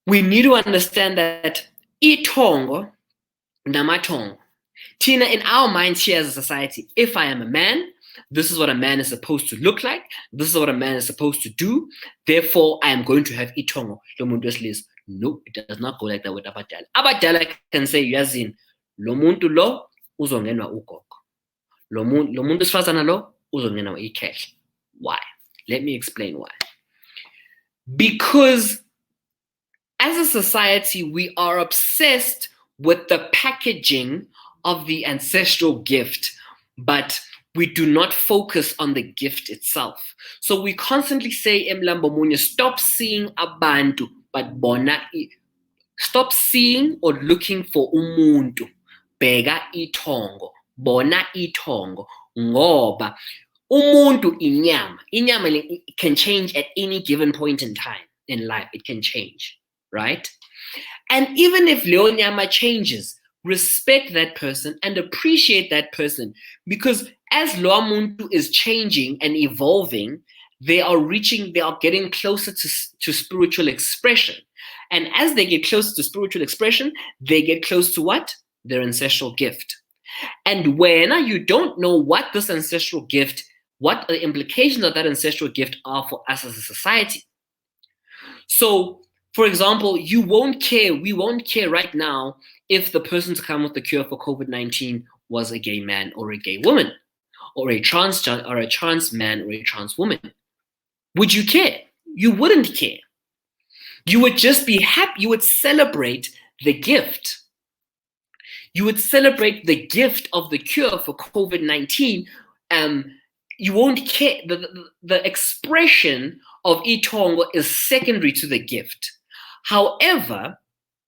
we need to understand that itongo namatongo, Tina, in our minds here as a society, if I am a man, this is what a man is supposed to look like. This is what a man is supposed to do. Therefore, I am going to have itongo. No, it does not go like that with abadala. Abadala can say, yazin, lo muntu lo uzongenwa ugogo. Lo muntu sifazana lo uzongenwa ikhehla. Why? Let me explain why. Because as a society, we are obsessed with the packaging of the ancestral gift, but we do not focus on the gift itself. So we constantly say, Mlambo Munye, stop seeing abantu, but bona, stop seeing or looking for umuntu, bega itongo, bona itongo, ngoba umuntu inyama can change at any given point in time in life. It can change, right? And even if leyo nyama changes, respect that person and appreciate that person, because as lo muntu is changing and evolving, they are getting closer to spiritual expression. And as they get closer to spiritual expression, they get close to what? Their ancestral gift. And when you don't know what this ancestral gift, what the implications of that ancestral gift are for us as a society. So, for example, we won't care right now if the person to come with the cure for COVID-19 was a gay man or a gay woman, or a trans man or a trans woman. Would you care? You wouldn't care. You would just be happy. You would celebrate the gift. You would celebrate the gift of the cure for COVID-19. You won't care. The expression of itongo is secondary to the gift. However,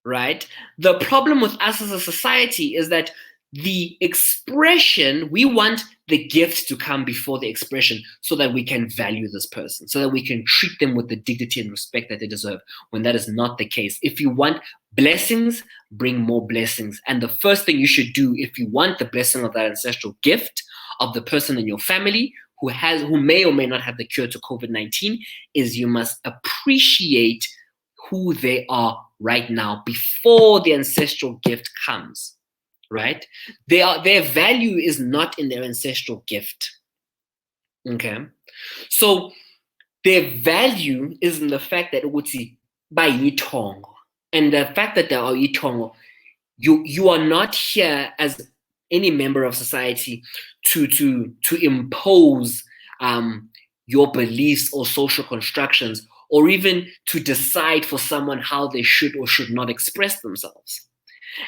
right, the problem with us as a society is that the expression, we want the gift to come before the expression so that we can value this person, so that we can treat them with the dignity and respect that they deserve, when that is not the case. If you want blessings, bring more blessings. And the first thing you should do if you want the blessing of that ancestral gift of the person in your family who may or may not have the cure to COVID-19 is you must appreciate who they are right now before the ancestral gift comes, right? Their value is not in their ancestral gift, okay? So their value is in the fact that ukuthi bayitongo, and the fact that they are itongo, you are not here as any member of society to impose your beliefs or social constructions, or even to decide for someone how they should or should not express themselves.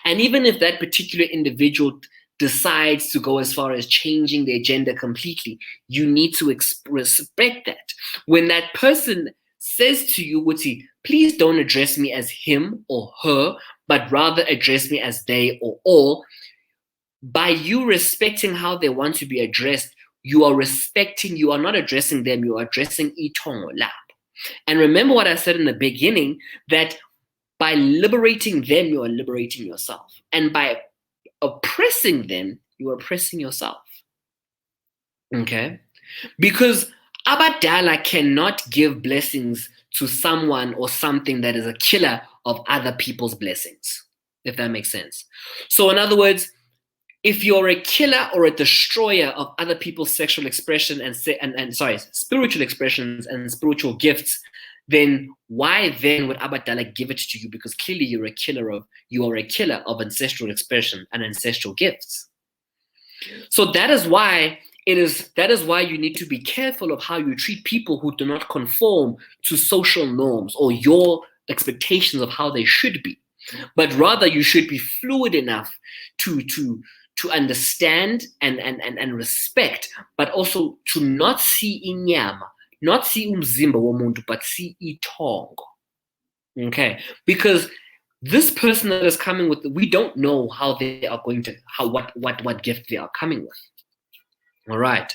And even if that particular individual decides to go as far as changing their gender completely, you need to respect that. When that person says to you, Wuti, please don't address me as him or her, but rather address me as they or all, by you respecting how they want to be addressed, you are not addressing them, you are addressing itongo lab. And remember what I said in the beginning, that by liberating them, you are liberating yourself. And by oppressing them, you are oppressing yourself. Okay? Because Abadala cannot give blessings to someone or something that is a killer of other people's blessings, if that makes sense. So in other words, if you're a killer or a destroyer of other people's sexual expression and spiritual expressions and spiritual gifts, then why then would Abadala give it to you? Because clearly you are a killer of ancestral expression and ancestral gifts. So that is why you need to be careful of how you treat people who do not conform to social norms or your expectations of how they should be. But rather you should be fluid enough to understand and respect, but also to not see inyama, not see umzimba womuntu, but see itongo. Okay, because this person that is coming with, we don't know how they are going to, what gift they are coming with. All right,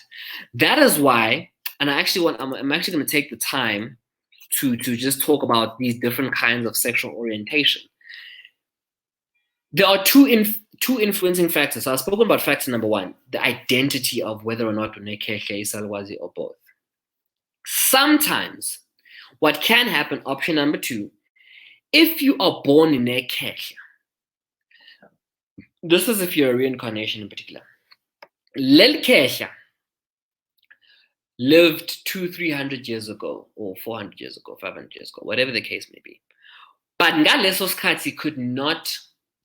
that is why, and I'm actually going to take the time to just talk about these different kinds of sexual orientation. There are two influencing factors. So I've spoken about factor number one, the identity of whether or not unekehle, isalwazi, or both. Sometimes what can happen, option number two, if you are born in nekehle, this is if you're a reincarnation in particular. Lelkehle lived 200-300 years ago, or 400 years ago, 500 years ago, whatever the case may be. But ngaleso skhathi could not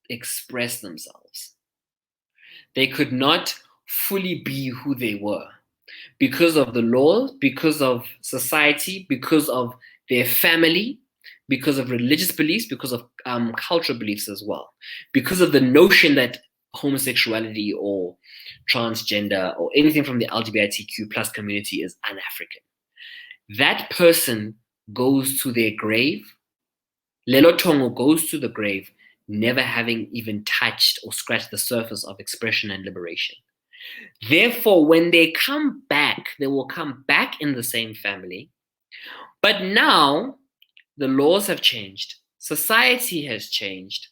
express themselves. They could not fully be who they were because of the law, because of society, because of their family, because of religious beliefs, because of cultural beliefs as well, because of the notion that homosexuality or transgender or anything from the LGBTQ plus community is un-African. That person goes to their grave, Lelo Tongo goes to the grave, never having even touched or scratched the surface of expression and liberation. Therefore, when they come back, they will come back in the same family. But now the laws have changed. Society has changed,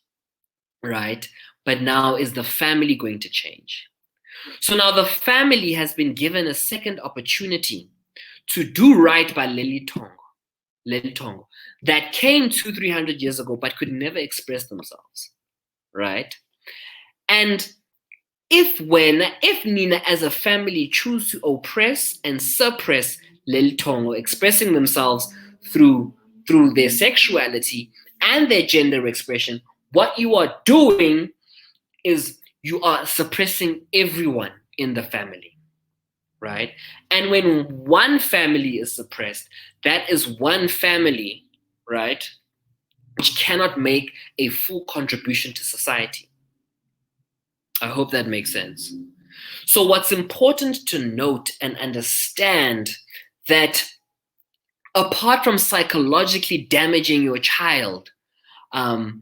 right? But now is the family going to change? So now the family has been given a second opportunity to do right by Leli Tongo, that came 200-300 years ago but could never express themselves, right? And if Nina as a family choose to oppress and suppress Leli Tongo, expressing themselves through their sexuality and their gender expression, what you are doing is you are suppressing everyone in the family, right? And when one family is suppressed, that is one family, right, which cannot make a full contribution to society. I hope that makes sense. So what's important to note and understand that apart from psychologically damaging your child, by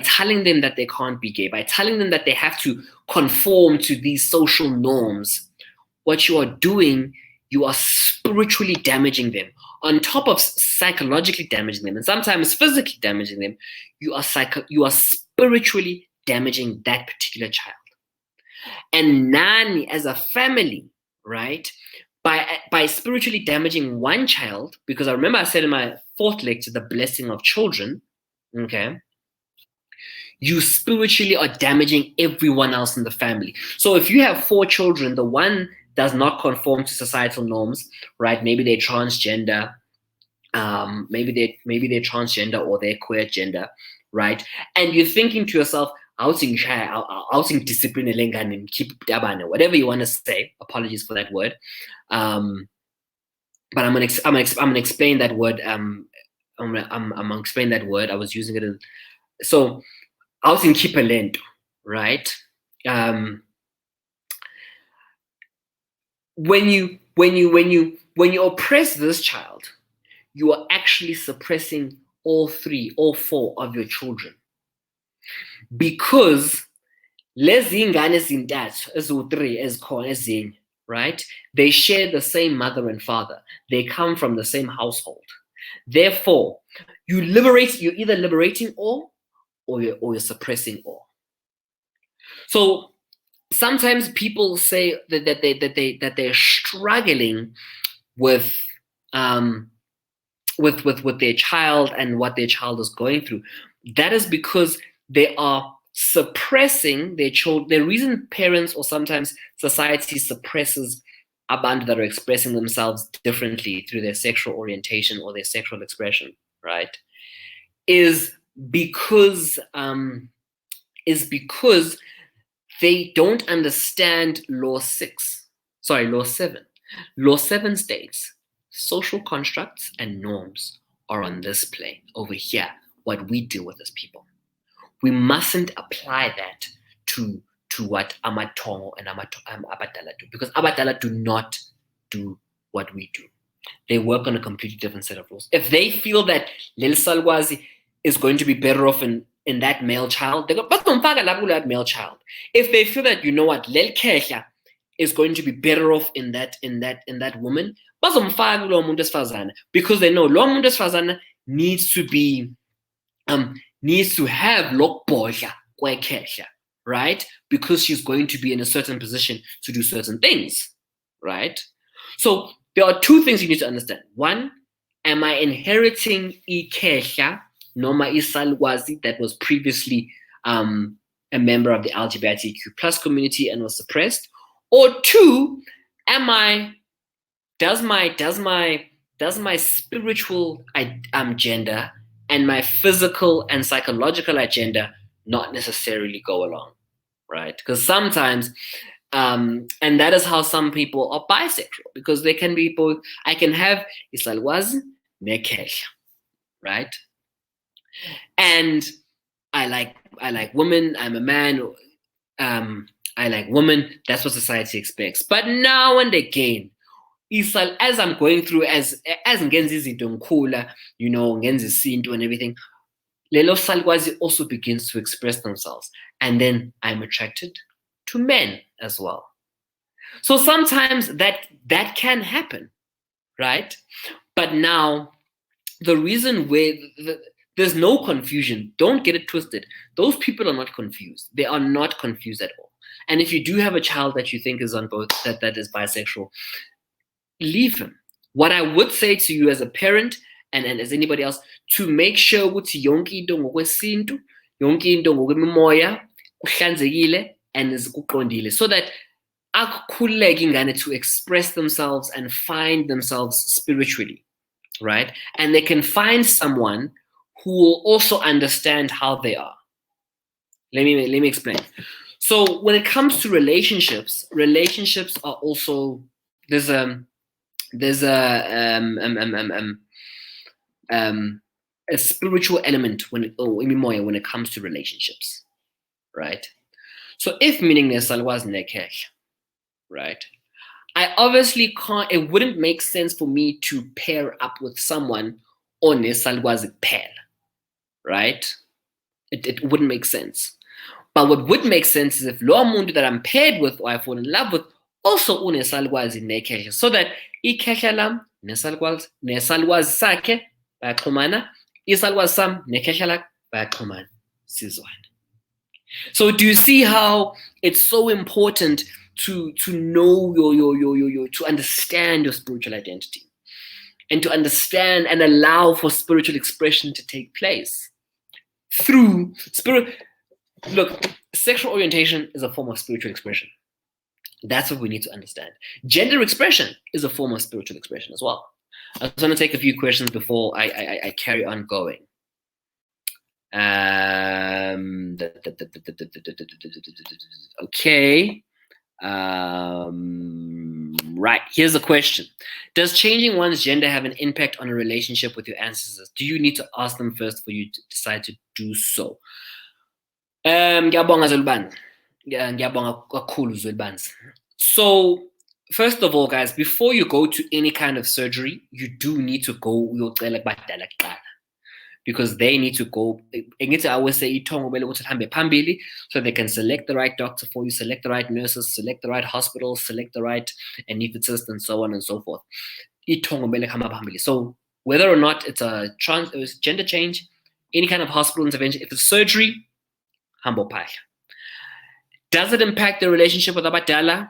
telling them that they can't be gay, by telling them that they have to conform to these social norms, what you are doing, you are spiritually damaging them. On top of psychologically damaging them, and sometimes physically damaging them, you are spiritually damaging that particular child. And Nani, as a family, right, by spiritually damaging one child, because I remember I said in my fourth lecture, the blessing of children, okay, you spiritually are damaging everyone else in the family. So if you have 4 children, the one does not conform to societal norms, right? Maybe they're transgender, maybe they're transgender or they're queer gender, right? And you're thinking to yourself, discipline, keep whatever you want to say. Apologies for that word. But I'm gonna explain that word. I'm gonna explain that word. I was using it in, so keep a lento, right? When you oppress this child, you are actually suppressing all four of your children, because lezi ngane ezintathu eziwu-3 ezikhona ezinye, right? They share the same mother and father. They come from the same household. Therefore, you're either liberating all or you're suppressing all. So sometimes people say that they're struggling with their child and what their child is going through. That is because they are suppressing their children. The reason parents or sometimes society suppresses abantu that are expressing themselves differently through their sexual orientation or their sexual expression, right, is because they don't understand law 7. Law 7 states social constructs and norms are on this plane over here, what we deal with as people. We mustn't apply that to what Amatongo and Abadala do, because Abadala do not do what we do. They work on a completely different set of rules. If they feel that Lil Salwazi is going to be better off in that male child, they go, but don't that male child. If they feel that, you know what, Lil Kesha is going to be better off in that woman, because they know lo muntu wesifazane needs to have lokbodla kwekesha, right? Because she's going to be in a certain position to do certain things, right? So there are two things you need to understand. One, am I inheriting ikesha noma isalwazi that was previously a member of the LGBTQ plus community and was suppressed? Or two, does my spiritual agenda and my physical and psychological agenda not necessarily go along, right? Because sometimes, and that is how some people are bisexual, because they can be both. I can have isalwazi nekesha, right? And I like women. I'm a man. I like women. That's what society expects. But now and again, as I'm going through, as ngenza izinto ngikhula, ngenza isintu and everything, lelo salukwazi also begins to express themselves, and then I'm attracted to men as well. So sometimes that can happen, right? But now the reason where there's no confusion, don't get it twisted. Those people are not confused. They are not confused at all. And if you do have a child that you think is on both, that is bisexual, leave him. What I would say to you as a parent and as anybody else, to make sure ukuthi yonke into ngokwesintu, yonke into ngokwemimoya kuhlanzekile and kuqondile, so that akukhululeke ingane to express themselves and find themselves spiritually, right? And they can find someone who will also understand how they are. Let me explain. So when it comes to relationships are also, there's a spiritual element when it comes to relationships, right? So if meaning was nekesh, right? I obviously can't. It wouldn't make sense for me to pair up with someone on was pair, right? It wouldn't make sense. But what would make sense is if lo muntu that I'm paired with or I fall in love with also unesalwazi nekesha, so that ikesha lam nesalwazi sakhe bayaxhumana, isalwazi sam nekesha lakhe bayaxhumana, sizwana. So do you see how it's so important to know your to understand your spiritual identity, and to understand and allow for spiritual expression to take place through spirit? Look, sexual orientation is a form of spiritual expression. That's what we need to understand. Gender expression is a form of spiritual expression as well. I just want to take a few questions before I carry on going. Okay. Right. Here's a question. Does changing one's gender have an impact on a relationship with your ancestors? Do you need to ask them first for you to decide to do so? Ngiyabonga Zolibani. Ngiyabonga kakhulu Zolibani. So, first of all, guys, before you go to any kind of surgery, you do need to go uyocela kubadala kuqala, because they need to go. I always say so they can select the right doctor for you, select the right nurses, select the right hospitals, select the right anesthetist, and so on and so forth. So whether or not it's a gender change, any kind of hospital intervention, if it's surgery, humble pie. Does it impact the relationship with abadala?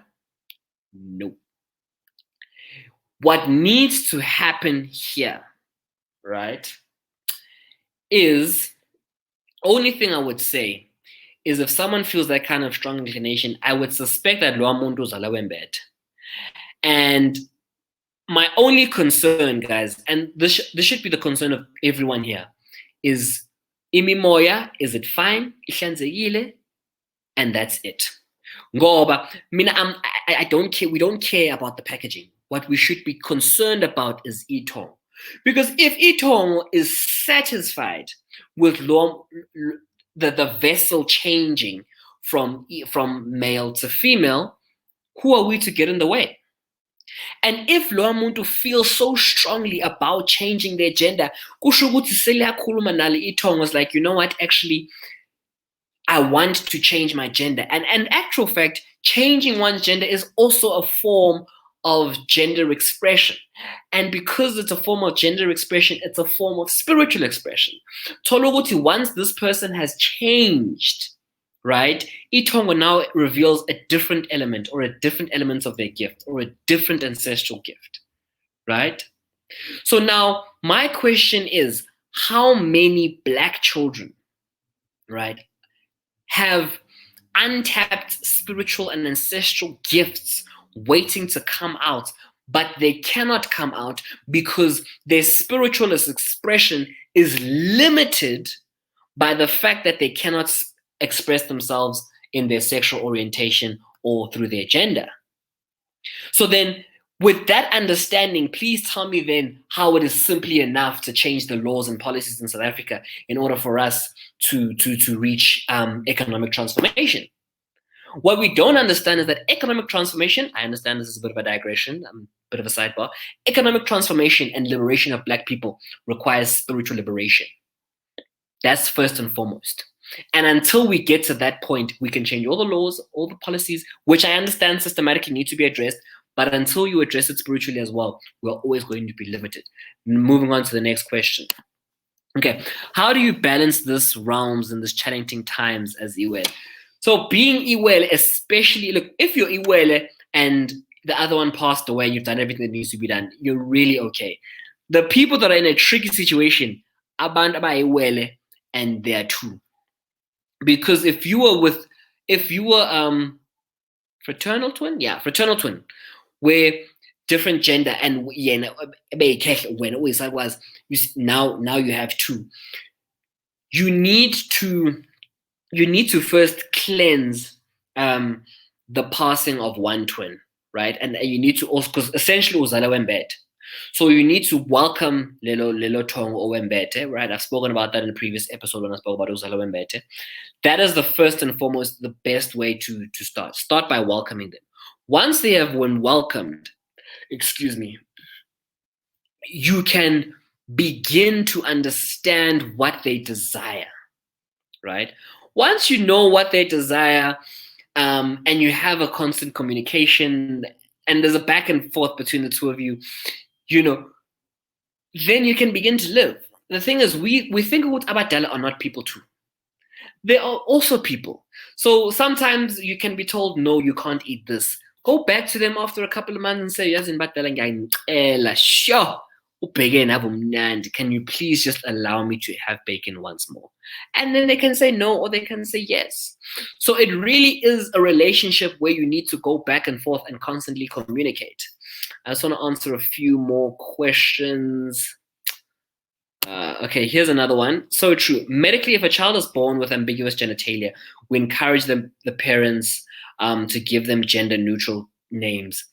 No. What needs to happen here, right, is, only thing I would say is if someone feels that kind of strong inclination, I would suspect that loa muntu uzala wembethe. And my only concern, guys, and this should be the concern of everyone here, is imimoya, is it fine? Ihlanzekile? And that's it. Ngoba mina I don't care. We don't care about the packaging. What we should be concerned about is Itong. Because if Itong is satisfied with the vessel changing from male to female, who are we to get in the way? And if loa muntu feels so strongly about changing their gender, kusho ukuthi seliyakhuluma nalo Itong was like, you know what, actually, I want to change my gender. And in actual fact, changing one's gender is also a form of gender expression. And because it's a form of gender expression, it's a form of spiritual expression. Tologuti, once this person has changed, right, Itongo now reveals a different element or a different elements of their gift or a different ancestral gift, right? So now my question is, how many Black children, right, have untapped spiritual and ancestral gifts waiting to come out, but they cannot come out because their spiritual expression is limited by the fact that they cannot express themselves in their sexual orientation or through their gender? So then, with that understanding, please tell me then how it is simply enough to change the laws and policies in South Africa in order for us to reach economic transformation. What we don't understand is that economic transformation, I understand this is a bit of a digression, a bit of a sidebar, economic transformation and liberation of Black people requires spiritual liberation. That's first and foremost. And until we get to that point, we can change all the laws, all the policies, which I understand systematically need to be addressed, but until you address it spiritually as well, we're always going to be limited. Moving on to the next question. Okay, how do you balance this realms in this challenging times as Iwele? So being Iwele, especially, look, if you're Iwele and the other one passed away, you've done everything that needs to be done, you're really okay. The people that are in a tricky situation, abantu Iwele, and they're two. Because if you were fraternal twin, where different gender and when always I was now you have two. You need to first cleanse the passing of one twin, right? And you need to also, because essentially uzala wembethe. So you need to welcome lelo tongo or wembethe, right? I've spoken about that in the previous episode when I spoke about uzala wembethe. That is the first and foremost, the best way to start. Start by welcoming them. Once they have been welcomed, you can begin to understand what they desire, right? Once you know what they desire, and you have a constant communication, and there's a back and forth between the two of you, then you can begin to live. The thing is, we think abadala are not people too. They are also people. So sometimes you can be told, no, you can't eat this. Go back to them after a couple of months and say, sure. Can you please just allow me to have bacon once more? And then they can say no, or they can say yes. So it really is a relationship where you need to go back and forth and constantly communicate. I just want to answer a few more questions. Okay, here's another one. So true. Medically, if a child is born with ambiguous genitalia, we encourage the parents to give them gender neutral names.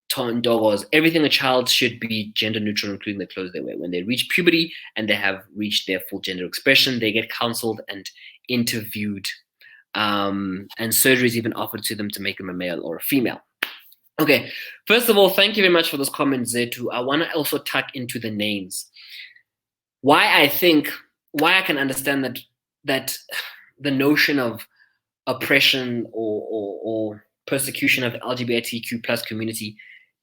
Dogos, everything a child should be gender neutral, including the clothes they wear. When they reach puberty and they have reached their full gender expression, they get counseled and interviewed. And surgery is even offered to them to make them a male or a female. Okay, first of all, thank you very much for those comments, Zetu. I want to also tuck into the names. Why I can understand that the notion of oppression or persecution of the LGBTQ plus community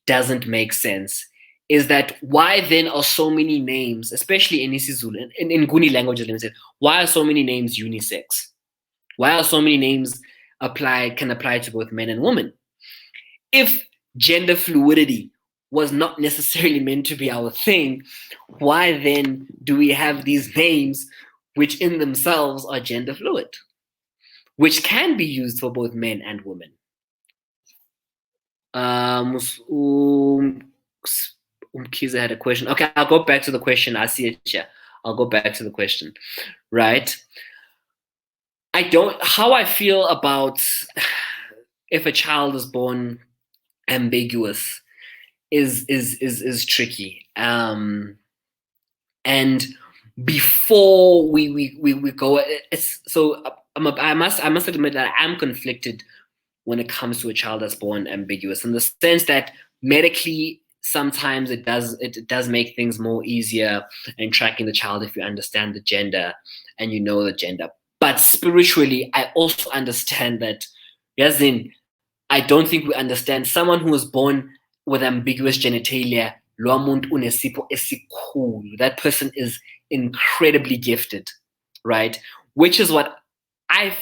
doesn't make sense is that why then are so many names, especially in isiZulu, in Nguni languages limited, why are so many names unisex? Why are so many names can apply to both men and women? If gender fluidity was not necessarily meant to be our thing, why then do we have these names which in themselves are gender fluid, which can be used for both men and women? Mkhize had a question. Okay, I'll go back to the question. I see it here. I'll go back to the question. Right. How I feel about if a child is born ambiguous is tricky. And before we go, it's so I must admit that I'm conflicted when it comes to a child that's born ambiguous, in the sense that medically sometimes it does make things more easier in tracking the child if you understand the gender and you know the gender. But spiritually, I also understand that, as in, I don't think we understand someone who was born with ambiguous genitalia. That person is incredibly gifted, right? Which is what I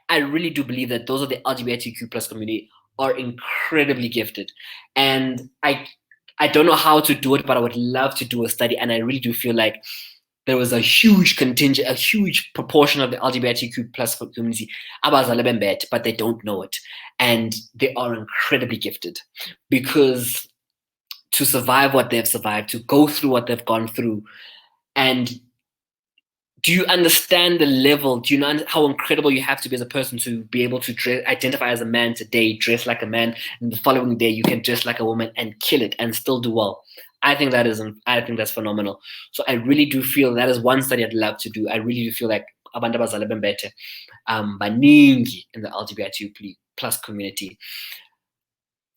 really do believe, that those of the LGBTQ plus community are incredibly gifted, and I don't know how to do it, but I would love to do a study, and I really do feel like there was a huge contingent, a huge proportion of the LGBTQ plus community, but they don't know it, and they are incredibly gifted, because to survive what they've survived, to go through what they've gone through, and do you understand the level? Do you know how incredible you have to be as a person to be able to identify as a man today, dress like a man, and the following day you can dress like a woman and kill it and still do well? I think that's phenomenal. So I really do feel that is one study I'd love to do. I really do feel like abantu abazali bembethe baningi in the LGBTQ plus community.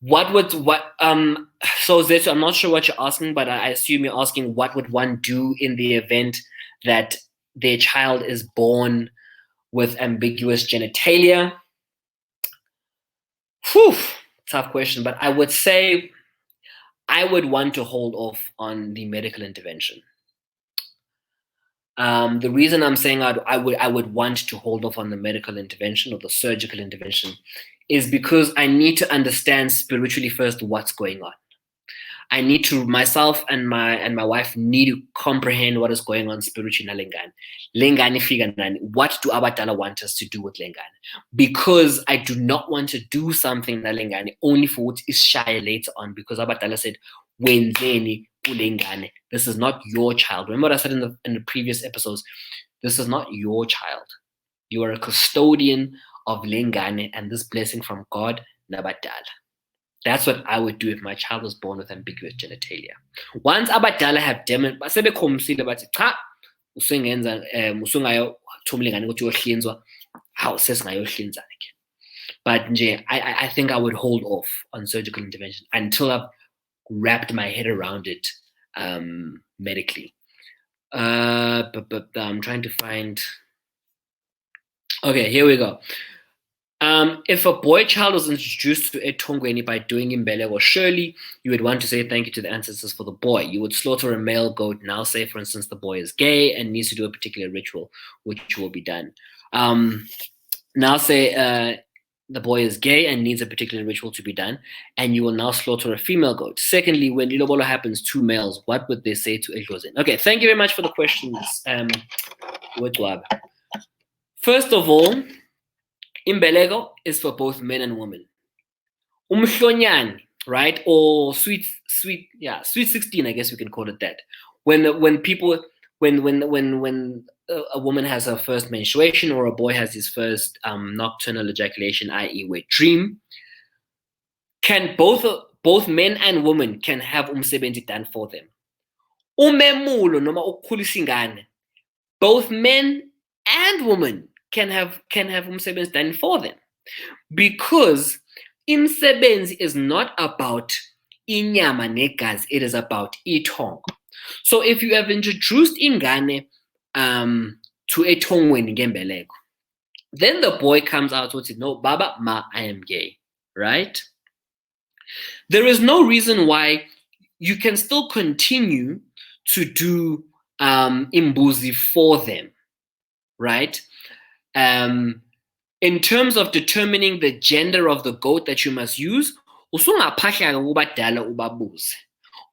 So Zetu, I'm not sure what you're asking, but I assume you're asking what would one do in the event that their child is born with ambiguous genitalia? Whew, tough question, but I would say I would want to hold off on the medical intervention. The reason I'm saying I would want to hold off on the medical intervention or the surgical intervention is because I need to understand spiritually first what's going on. I need to, myself and my wife need to comprehend what is going on spiritually na lengane. Lengane fika nani. What do abadala want us to do with lengane? Because I do not want to do something na lengane only for what is shy later on, because abadala said, wenzeni ulengane. This is not your child. Remember what I said in the previous episodes? This is not your child. You are a custodian of lengane and this blessing from God nabadala. That's what I would do if my child was born with ambiguous genitalia. Once abadala have demonstrated, basebekhomsile bathi cha usengenza usungayothuma ingane ukuthi yohlinzwa, hawu sesingayohlinza ke. But nje I think I would hold off on surgical intervention until I've wrapped my head around it medically. But I'm trying to find. Okay, here we go. If a boy child was introduced to Etongweni by doing imbeleko, surely you would want to say thank you to the ancestors for the boy. You would slaughter a male goat. Now say, for instance, the boy is gay and needs to do a particular ritual, which will be done. Now say the boy is gay and needs a particular ritual to be done, and you will now slaughter a female goat. Secondly, when Lilobolo happens, two males, what would they say to Edlozen? Okay, thank you very much for the questions. First of all, imbeleko is for both men and women. Umhlonyani, right? Or sweet 16, I guess we can call it that. When when a woman has her first menstruation or a boy has his first nocturnal ejaculation, i.e. wet dream, can both men and women can have umsebenzi done for them. Umemulo noma ukukhulisa ingane, both men and women can have umsebenzi done for them, because imsebenzi is not about inyama negazi, it is about ithongo. So if you have introduced ingane to ethongweni ngembeleko, then the boy comes out and says, no, baba, ma, I am gay, right? There is no reason why you can still continue to do imbuzi for them, right? In terms of determining the gender of the goat that you must use,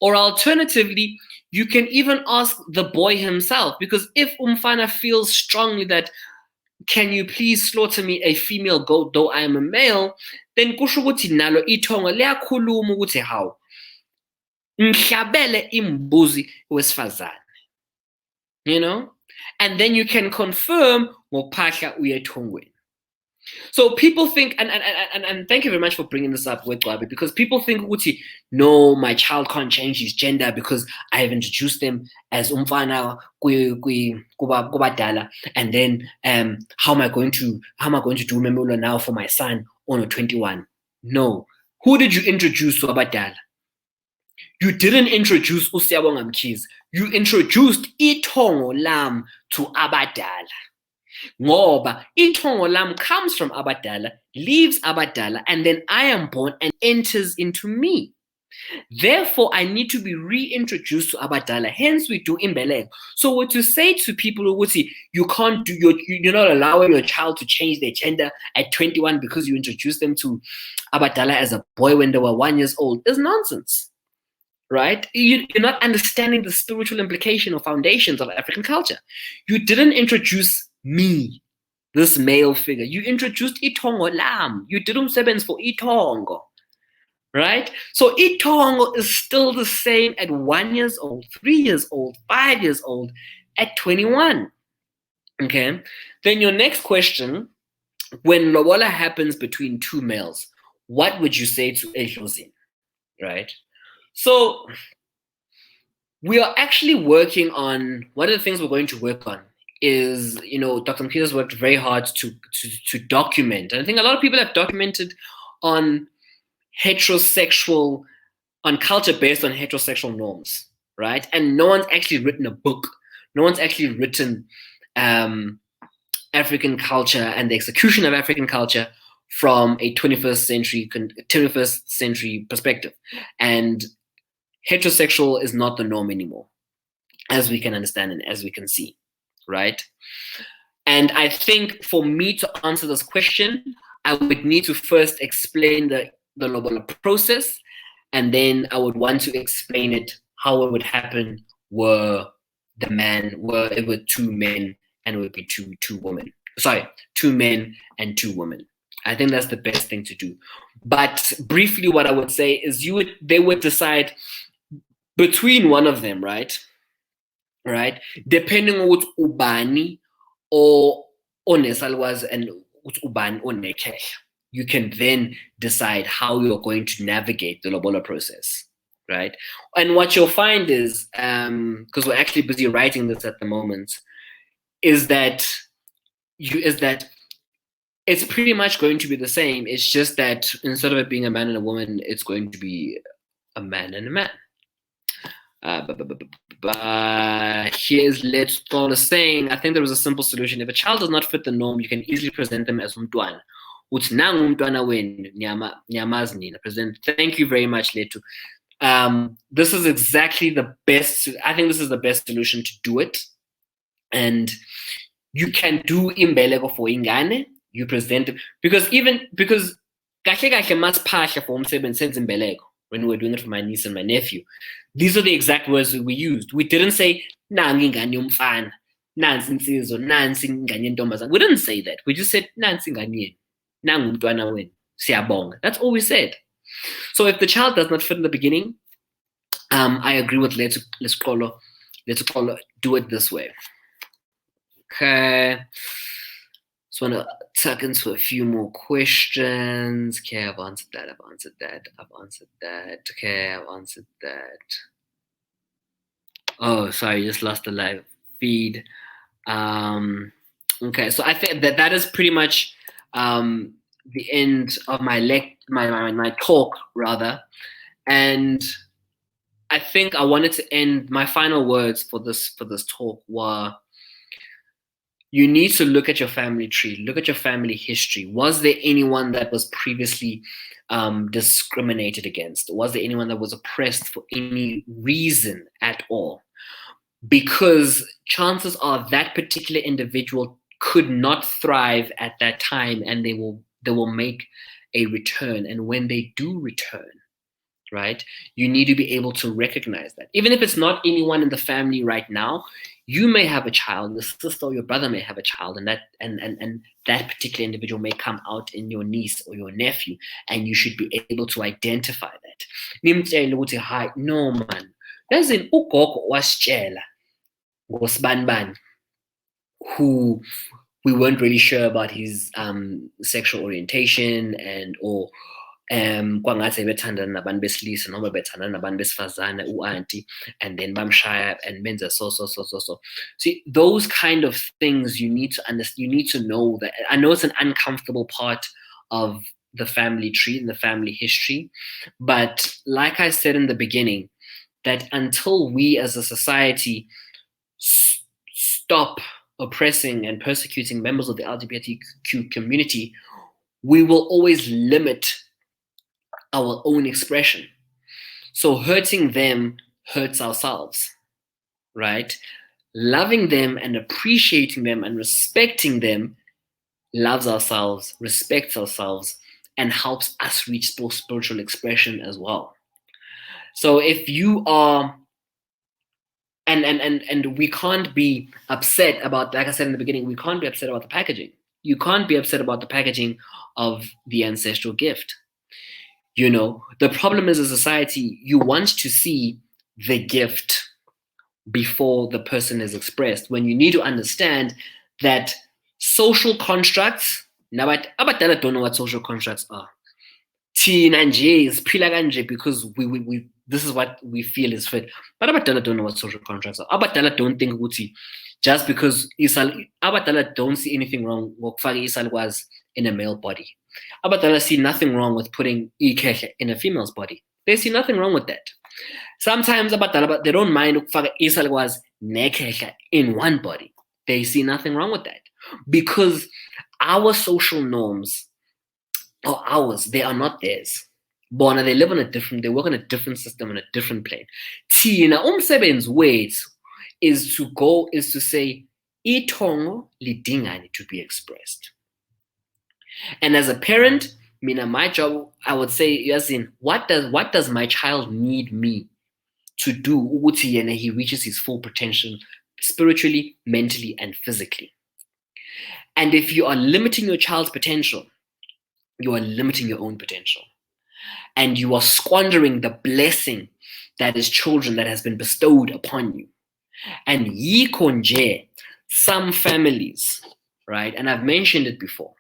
or alternatively, you can even ask the boy himself, because if umfana feels strongly that, can you please slaughter me a female goat though I am a male, then kusho ukuthi nalo ithongo liyakhuluma ukuthi how ngihlabele imbuzi wesifazane, you know, and then you can confirm ngokuphahla uye ethongweni. So people think, and thank you very much for bringing this up, Wegwabi, because people think, no, my child can't change his gender because I have introduced them as umfana kubadala, and then how am I going to do memulo now for my son on 21? No, who did you introduce to abadala? You didn't introduce Siyabonga Mkhize. You introduced ithongo lam to abadala. Ngoba ithongo lam comes from abadala, leaves abadala, and then I am born and enters into me. Therefore, I need to be reintroduced to abadala. Hence, we do imbeleko. So, what to say to people who would say you can't do you're not allowing your child to change their gender at 21 because you introduced them to abadala as a boy when they were 1 year old is nonsense, right? You're not understanding the spiritual implication or foundations of African culture. You didn't introduce me, this male figure. You introduced itongo lam. You did umsebenzi for itongo, right? So itongo is still the same at 1 year old, 3 years old, 5 years old, at 21. Okay. Then your next question: when lobola happens between two males, what would you say to Edlozin, right? So we are actually working on, one of the things we're going to work on is, Dr. Mkhize has worked very hard to document. And I think a lot of people have documented on culture based on heterosexual norms, right? And no one's actually written a book. No one's actually written African culture and the execution of African culture from a 21st century perspective. And heterosexual is not the norm anymore, as we can understand and as we can see, right? And I think for me to answer this question, I would need to first explain the lobola process, and then I would want to explain it how it would happen were it were two men and it would be two women. Sorry, 2 men and 2 women. I think that's the best thing to do. But briefly, what I would say is they would decide between one of them, right? Right? Depending on what ubani or onesalwas and ubani or nekeh, you can then decide how you're going to navigate the lobola process, right? And what you'll find is, because we're actually busy writing this at the moment, is that it's pretty much going to be the same. It's just that instead of it being a man and a woman, it's going to be a man and a man. Here's Let's Call saying, I think there was a simple solution. If a child does not fit the norm, you can easily present them as umntwana. Uthi nangu umntwana wenu, nyamazi nina. Present. Thank you very much, Letu. This is exactly the best. I think this is the best solution to do it. And you can do imbeleko for ingane. You present it because kahle masphahla for umsebenzi senze imbeleko. When we were doing it for my niece and my nephew, these are the exact words that we used. We didn't say nangi ingane yomfana, nansi insizwa, nansi ingane yentombazana. We didn't say that. We just said nansi ingane yenu, nangu umntwana wenu, siyabonga. That's all we said. So if the child does not fit in the beginning, I agree with Lesikolo. let's do it this way. Okay. Just want to tuck into a few more questions. Okay, I've answered that. Okay, I've answered that. Oh, sorry, just lost the live feed. Okay, so I think that is pretty much the end of my talk rather, and I think I wanted to end my final words for this talk were: you need to look at your family tree, look at your family history. Was there anyone that was previously discriminated against? Was there anyone that was oppressed for any reason at all? Because chances are that particular individual could not thrive at that time, and they will make a return. And when they do return, right, you need to be able to recognize that. Even if it's not anyone in the family right now, you may have a child, your sister or your brother may have a child, and that particular individual may come out in your niece or your nephew, and you should be able to identify that. No man, there's an ugogo wasitshela ngosibanibani who we weren't really sure about his sexual orientation or kwangathi bethandana nabantu besilisa noma bethandana nabantu besifazane u-auntie, and then bamshaya and benza so. See, those kind of things you need to understand. You need to know that. I know it's an uncomfortable part of the family tree and the family history, but like I said in the beginning, that until we as a society stop oppressing and persecuting members of the LGBTQ community, we will always limit our own expression. So hurting them hurts ourselves, right? Loving them and appreciating them and respecting them loves ourselves, respects ourselves, and helps us reach spiritual expression as well. So if you are, and we can't be upset about, like I said in the beginning, we can't be upset about the packaging. You can't be upset about the packaging of the ancestral gift. You know, the problem is, a society, you want to see the gift before the person is expressed, when you need to understand that social constructs, abadala don't know what social constructs are. Thina nje siphila kanje because we this is what we feel is fit. But abadala don't know what social contracts are. Abadala don't think ukuthi just because abadala don't see anything wrong ngokufaka isalukwazi in a male body. Abadala see nothing wrong with putting ikhehla in a female's body. They see nothing wrong with that. Sometimes abadala, they don't mind ukufaka isalukwazi nekhehla in one body. They see nothing wrong with that, because our social norms are ours. They are not theirs. Bona, they live on they work on a different system, on a different plane. Tina umsebenzi wethu is to say itongo lidingani to be expressed. And as a parent, my job, I would say, Yasin, what does my child need me to do ukuthi he reaches his full potential spiritually, mentally, and physically? And if you are limiting your child's potential, you are limiting your own potential. And you are squandering the blessing that is children that has been bestowed upon you. And yikonje, some families, right? And I've mentioned it before.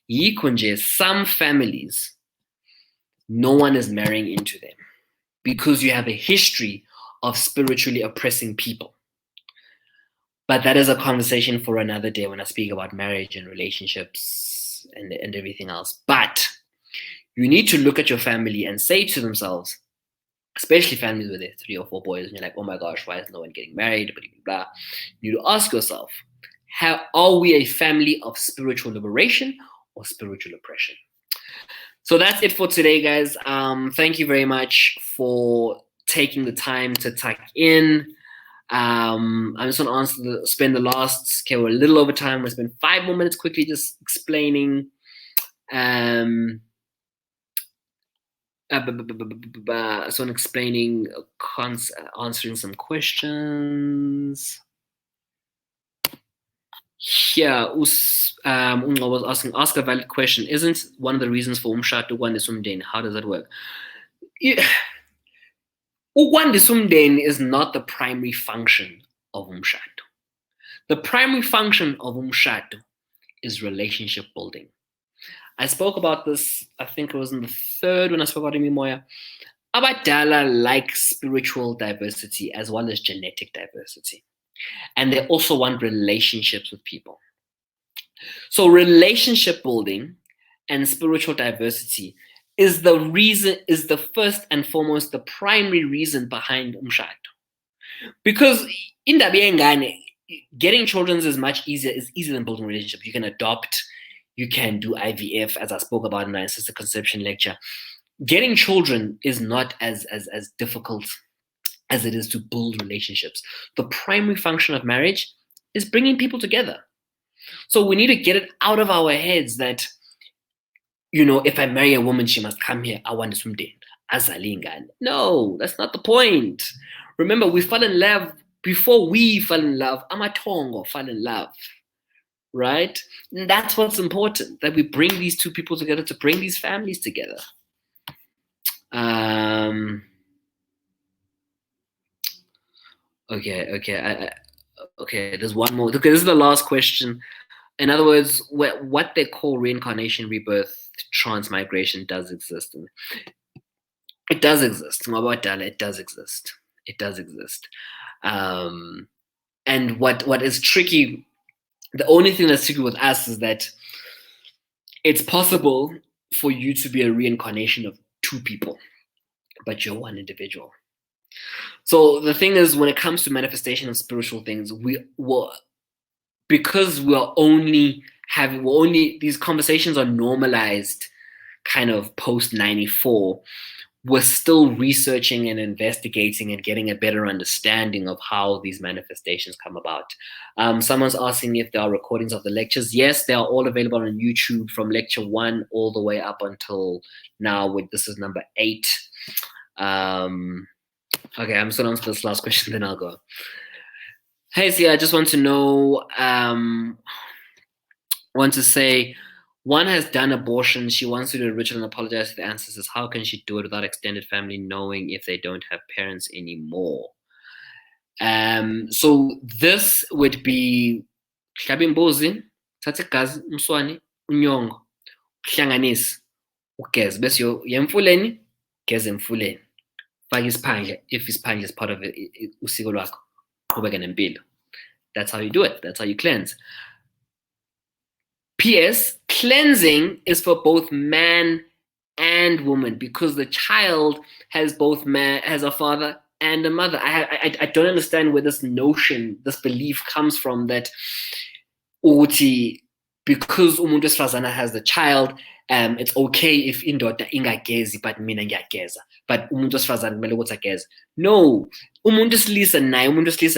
Yikonje, some families, no one is marrying into them because you have a history of spiritually oppressing people. But that is a conversation for another day when I speak about marriage and relationships and everything else. But you need to look at your family and say to themselves, especially families with 3 or 4 boys, and you're like, oh my gosh, why is no one getting married? Blah, blah, blah. You need to ask yourself, are we a family of spiritual liberation or spiritual oppression? So that's it for today, guys. Thank you very much for taking the time to tuck in. I'm just going to spend the last, okay, we're a little over time. We'll spend 5 more minutes quickly just explaining so I'm explaining, answering some questions. Here, was asking, ask a valid question. Isn't one of the reasons for umshado kwandisa umndeni? How does that work? Ukwandisa umndeni is not the primary function of umshado. The primary function of umshado is relationship building. I spoke about this, I think it was in the third when I spoke about imimoya. Abadala like spiritual diversity as well as genetic diversity. And they also want relationships with people. So relationship building and spiritual diversity is the first and foremost, the primary reason behind umshado. Because in the getting children is much easier, is easier than building relationships. You can adopt, you can do IVF, as I spoke about in my assisted conception lecture. Getting children is not as difficult as it is to build relationships. The primary function of marriage is bringing people together. So we need to get it out of our heads that, if I marry a woman, she must come here. I want to swim azalingane. No, that's not the point. Remember, we fell in love before we fell in love. Amatongo fell in love, right? And that's what's important, that we bring these two people together, to bring these families together. Okay. There's one more. Okay, this is the last question. In other words, what they call reincarnation, rebirth, transmigration does exist. And it does exist. It does exist. It does exist. And what is tricky, the only thing that's tricky with us is that it's possible for you to be a reincarnation of two people, but you're one individual. So the thing is, when it comes to manifestation of spiritual things, because these conversations are normalized kind of post 94, we're still researching and investigating and getting a better understanding of how these manifestations come about. Someone's asking if there are recordings of the lectures. Yes, they are all available on YouTube from lecture 1 all the way up until now. This is number 8. Okay, I'm just going to answer this last question, then I'll go. Hey, Sia, I just want to know, want to say, one has done abortion. She wants to do a ritual and apologize to the ancestors. How can she do it without extended family knowing if they don't have parents anymore? So this would be Shabimbozi, Tatikazi, Mswani, Unyongo, Hlanganisi, ugeze. Bese yemfuleni, geze emfuleni. Faka isiphandle, if isiphandle is part of usiko lwakho. Qhubeka nempilo. That's how you do it. That's how you cleanse. P.S. Cleansing is for both man and woman, because the child has a father and a mother. I don't understand where this belief comes from, that because umuntu wesifazana has the child, it's okay if indoda ingagezi but mina ngiyageza, but umuntu wesifazana kumele ukuthi ageze. No, umuntu wesilisa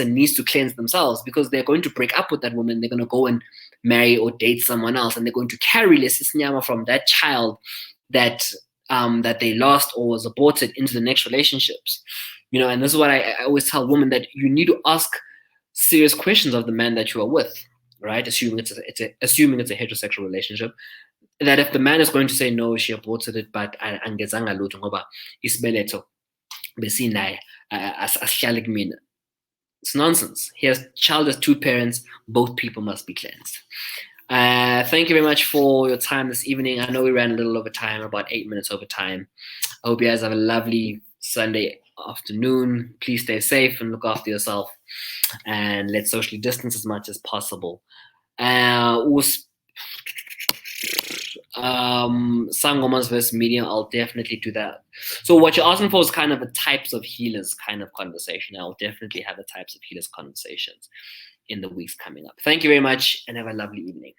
needs to cleanse themselves, because they're going to break up with that woman. They're going to go and marry or date someone else, and they're going to carry lesisinyama from that child that they lost or was aborted into the next relationships. And this is what I always tell women, that you need to ask serious questions of the man that you are with, right? Assuming it's a heterosexual relationship, that if the man is going to say no, she aborted it, but angezanga lutho ngoba isibeletho besinaye asihlali kumina. It's nonsense. Child has 2 parents, both people must be cleansed. Thank you very much for your time this evening. I know we ran a little over time, about 8 minutes over time. I hope you guys have a lovely Sunday afternoon. Please stay safe and look after yourself, and let's socially distance as much as possible. Sangomas versus medium, I'll definitely do that. So what you're asking for is kind of a types of healers kind of conversation. I'll definitely have the types of healers conversations in the weeks coming up. Thank you very much, and have a lovely evening.